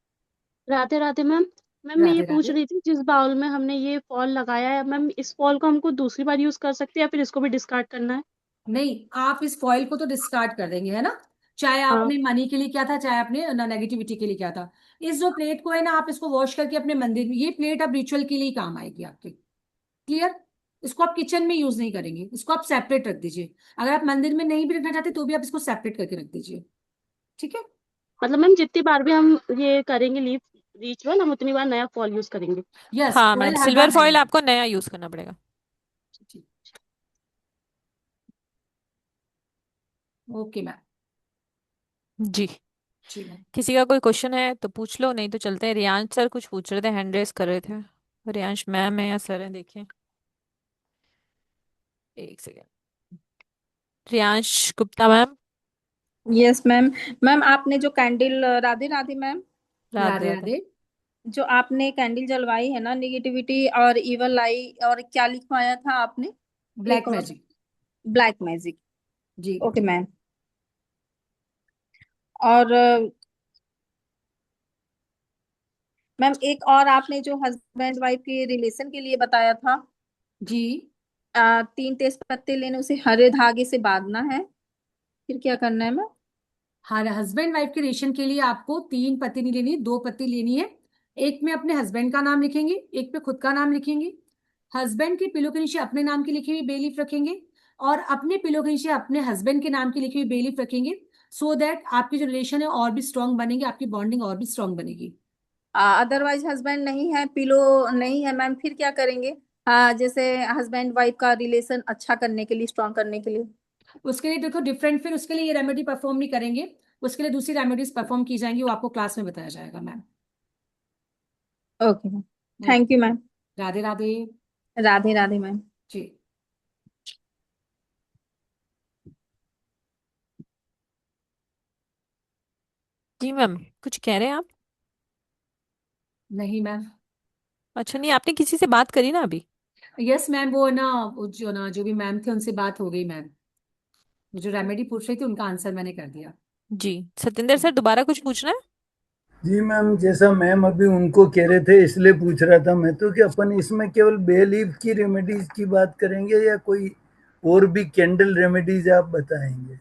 Radhe Radhe ma'am. Ma'am मैं ये राधे पूछ राधे। रही थी, जिस बाउल में हमने ये फॉल लगाया है मैम, इस फॉल को हमको दूसरी बार यूज कर सकते हैं या फिर इसको भी डिस्कार्ड करना है? नहीं, आप इस फॉइल को तो डिस्कार्ड कर देंगे है ना, चाहे हाँ। आपने मनी के लिए किया था चाहे आपने नेगेटिविटी के लिए किया था। इस जो प्लेट को है ना, आप इसको वॉश करके अपने मंदिर में, ये प्लेट अब रिचुअल के लिए ही काम आएगी आपके। क्लियर। इसको आप किचन में यूज नहीं करेंगे, इसको आप सेपरेट रख दीजिए। अगर आप मंदिर में नहीं भी रखना चाहते तो भी आप इसको सेपरेट करके रख दीजिए। ठीक है। मतलब मैम जितनी बार भी हम ये करेंगे लीफ रिचुअल, हम उतनी बार नया फॉल यूज करेंगे? यस, हाँ मैडम, फॉइल हर बार सिल्वर नया फॉइल है। आपको नया यूज करना पड़ेगा। जी। Okay ma'am. जी। जी मैम। किसी का कोई क्वेश्चन है तो पूछ लो, नहीं तो चलते हैं। रियांश सर कुछ पूछ रहे थे, हैंड रेस कर रहे थे। रियांश मैम है या सर है, देखिए एक second. Riyansh Gupta ma'am. Yes ma'am. Ma'am आपने जो कैंडल, राधे राधे मैम, राधे राधे राधे। राधे। जो आपने कैंडल जलवाई है ना, निगेटिविटी और इवल आई, और क्या लिखवाया था आपने? एक ब्लैक और, मैजिक। Black magic. जी। Okay ma'am. और मैम एक और आपने जो हस्बैंड वाइफ के रिलेशन के लिए बताया था, जी। 3 तेज पत्ते लेने, उसे हरे धागे से बांधना है, फिर क्या करना है मैम? हाँ, हस्बैंड वाइफ के रिलेशन के लिए आपको 3 पत्ती नहीं लेनी, 2 पत्ती लेनी है। एक में अपने हस्बैंड का नाम लिखेंगे, एक पे खुद का नाम लिखेंगे। हस्बैंड के पिलो के नीचे अपने नाम की लिखी हुई बेलीफ रखेंगे, और अपने पिलो के नीचे अपने हस्बैंड के नाम की लिखी हुई बेलीफ रखेंगे। सो दैट आपकी जो रिलेशन है और भी स्ट्रांग बनेगी, आपकी बॉन्डिंग और भी स्ट्रांग बनेगी। अदरवाइज हस्बैंड नहीं है, पिलो नहीं है मैम, फिर क्या करेंगे? जैसे हस्बैंड वाइफ का रिलेशन अच्छा करने के लिए, स्ट्रांग करने के लिए। उसके लिए देखो डिफरेंट, फिर उसके लिए ये रेमेडी परफॉर्म नहीं करेंगे। उसके लिए दूसरी रेमेडीज परफॉर्म की जाएंगी, वो आपको क्लास में बताया जाएगा ma'am. Okay ma'am, thank you ma'am. Radhe Radhe. Radhe Radhe ma'am. जी। जी मैम, कुछ कह रहे हैं आप? नहीं मैम। अच्छा, नहीं आपने किसी से बात करी ना अभी? यस मैम, वो ना, वो जो ना जो भी मैम थे उनसे बात हो गई मैम। वो जो रेमेडी पूछ रही थी उनका आंसर मैंने कर दिया। जी। सत्येंद्र सर दोबारा कुछ पूछना है? जी मैम, जैसा मैम अभी उनको कह रहे थे इसलिए पूछ रहा था मैं तो कि अपन इसमें केवल बे लीफ की रेमेडीज की बात करेंगे या कोई और भी कैंडल रेमेडीज आप बताएंगे?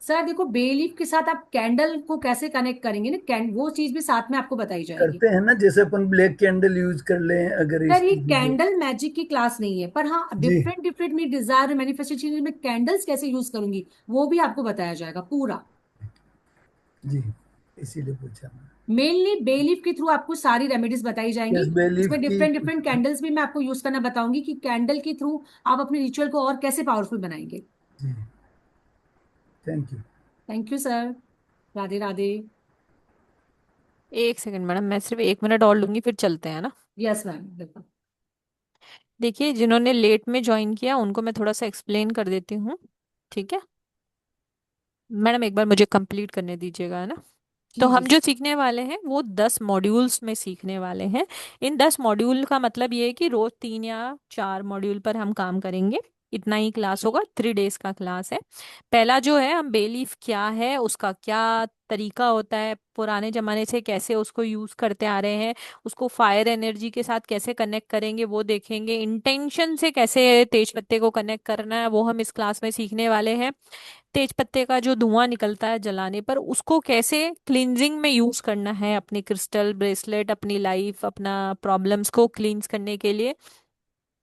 सर देखो, बे लीफ के साथ आप कैंडल को कैसे कनेक्ट करेंगे ना, वो चीज भी साथ में आपको बताई जाएगी। करते हैं ना, जैसे अपन ब्लैक कैंडल यूज कर लें अगर सर ये इसकी चीजें। कैंडल मैजिक की क्लास नहीं है, पर हाँ जी डिफरेंट डिफरेंट में डिजायर मैनिफेस्टेशन में कैंडल्स कैसे यूज करूंगी वो भी आपको बताया जाएगा पूरा। जी, इसीलिए पूछा मैं। मेनली बे लीफ के थ्रू आपको सारी रेमेडीज बताई जाएंगी। यस, बेलीफ उसमें की। डिफरेंट डिफरेंट कैंडल्स भी मैं आपको यूज करना बताऊंगी कि कैंडल के थ्रू आप अपने रिचुअल को और कैसे पावरफुल बनाएंगे। जी, thank you. Thank you sir. Radhe Radhe. एक सेकंड मैडम, मैं सिर्फ 1 मिनट और लूंगी, फिर चलते हैं ना। यस मैम बिल्कुल। देखिए, जिन्होंने लेट में ज्वाइन किया उनको मैं थोड़ा सा एक्सप्लेन कर देती हूँ, ठीक है। मैडम एक बार मुझे कंप्लीट करने दीजिएगा, है ना। तो जी जी। हम जो सीखने वाले हैं वो 10 मॉड्यूल्स में सीखने वाले हैं। इन 10 मॉड्यूल का मतलब ये है कि रोज 3 या 4 मॉड्यूल पर हम काम करेंगे। इतना ही क्लास होगा, 3 डेज का क्लास है। पहला जो है, हम बेलीफ क्या है, उसका क्या तरीका होता है, पुराने जमाने से कैसे उसको यूज करते आ रहे हैं, उसको फायर एनर्जी के साथ कैसे कनेक्ट करेंगे वो देखेंगे। इंटेंशन से कैसे तेज पत्ते को कनेक्ट करना है वो हम इस क्लास में सीखने वाले हैं। तेज पत्ते का जो धुआं निकलता है जलाने पर, उसको कैसे क्लींजिंग में यूज करना है, अपनी क्रिस्टल ब्रेसलेट, अपनी लाइफ, अपना प्रॉब्लम्स को क्लींस करने के लिए।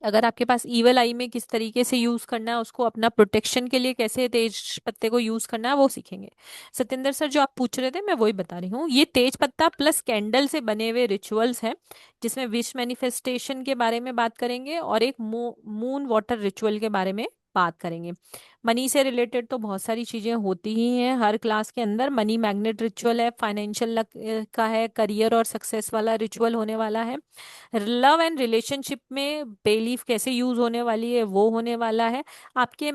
अगर आपके पास ईवल आई में किस तरीके से यूज करना है उसको, अपना प्रोटेक्शन के लिए कैसे तेज पत्ते को यूज करना है वो सीखेंगे। सत्येंद्र सर, जो आप पूछ रहे थे मैं वही बता रही हूँ। ये तेज पत्ता प्लस कैंडल से बने हुए रिचुअल्स हैं, जिसमें विश मैनिफेस्टेशन के बारे में बात करेंगे और एक मून वाटर रिचुअल के बारे में बात करेंगे। मनी से रिलेटेड तो बहुत सारी चीजें होती ही हैं हर क्लास के अंदर। मनी मैग्नेट रिचुअल है, फाइनेंशियल का है, करियर और सक्सेस वाला रिचुअल होने वाला है। लव एंड रिलेशनशिप में बेलीफ कैसे यूज होने वाली है वो होने वाला है। आपके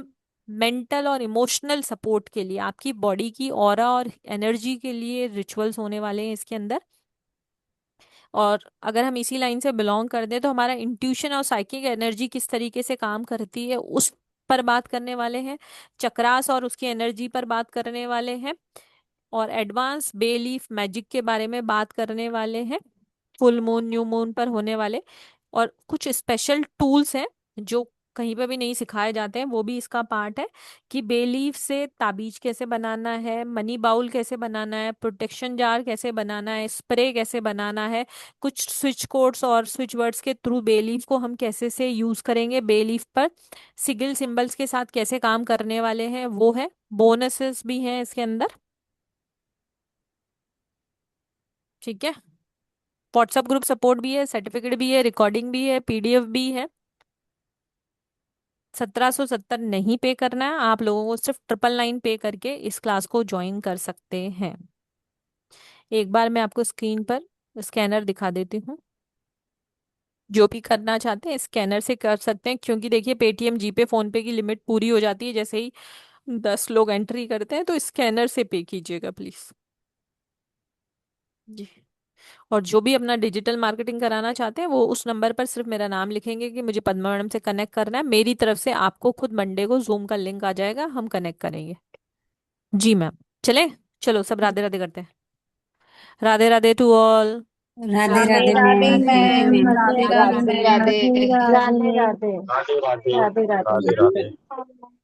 मेंटल और इमोशनल सपोर्ट के लिए, आपकी बॉडी की ऑरा और एनर्जी के लिए रिचुअल्स होने वाले हैं इसके अंदर। और अगर हम इसी लाइन से बिलोंग कर दें तो हमारा इंट्यूशन और साइकिक एनर्जी किस तरीके से काम करती है उस पर बात करने वाले हैं। चक्रास और उसकी एनर्जी पर बात करने वाले हैं। और एडवांस बेलीफ मैजिक के बारे में बात करने वाले हैं, फुल मून न्यू मून पर होने वाले। और कुछ स्पेशल टूल्स हैं जो कहीं पर भी नहीं सिखाए जाते हैं, वो भी इसका पार्ट है। कि बेलीफ से ताबीज कैसे बनाना है, मनी बाउल कैसे बनाना है, प्रोटेक्शन जार कैसे बनाना है, स्प्रे कैसे बनाना है, कुछ स्विच कोड्स और स्विच वर्ड्स के थ्रू बेलीफ को हम कैसे से यूज करेंगे बेलीफ पर, सिगिल सिंबल्स के साथ कैसे काम करने वाले हैं वो है। बोनसेस भी हैं इसके अंदर, ठीक है। व्हाट्सएप ग्रुप सपोर्ट भी है, सर्टिफिकेट भी है, रिकॉर्डिंग भी है, पीडीएफ भी है। 1770 नहीं पे करना है आप लोगों को, सिर्फ 999 पे करके इस क्लास को ज्वाइन कर सकते हैं। एक बार मैं आपको स्क्रीन पर स्कैनर दिखा देती हूँ। जो भी करना चाहते हैं स्कैनर से कर सकते हैं, क्योंकि देखिए पेटीएम, जीपे, फोन पे की लिमिट पूरी हो जाती है जैसे ही 10 लोग एंट्री करते हैं। तो स्कैनर से पे कीजिएगा प्लीज जी। और जो भी अपना डिजिटल मार्केटिंग कराना चाहते हैं वो उस नंबर पर सिर्फ मेरा नाम लिखेंगे कि मुझे पद्मा मैडम से कनेक्ट करना है। मेरी तरफ से आपको खुद मंडे को जूम का लिंक आ जाएगा, हम कनेक्ट करेंगे। जी मैम। चले, चलो सब राधे राधे करते हैं। Radhe Radhe to all. Radhe Radhe Radhe Radhe ma'am, thank you ma'am, ma'am. Radhe Radhe Radhe Radhe Radhe. Ma'am, Radhe. Radhe Radhe, Radhe Radhe. Radhe Radhe. Radhe Radhe.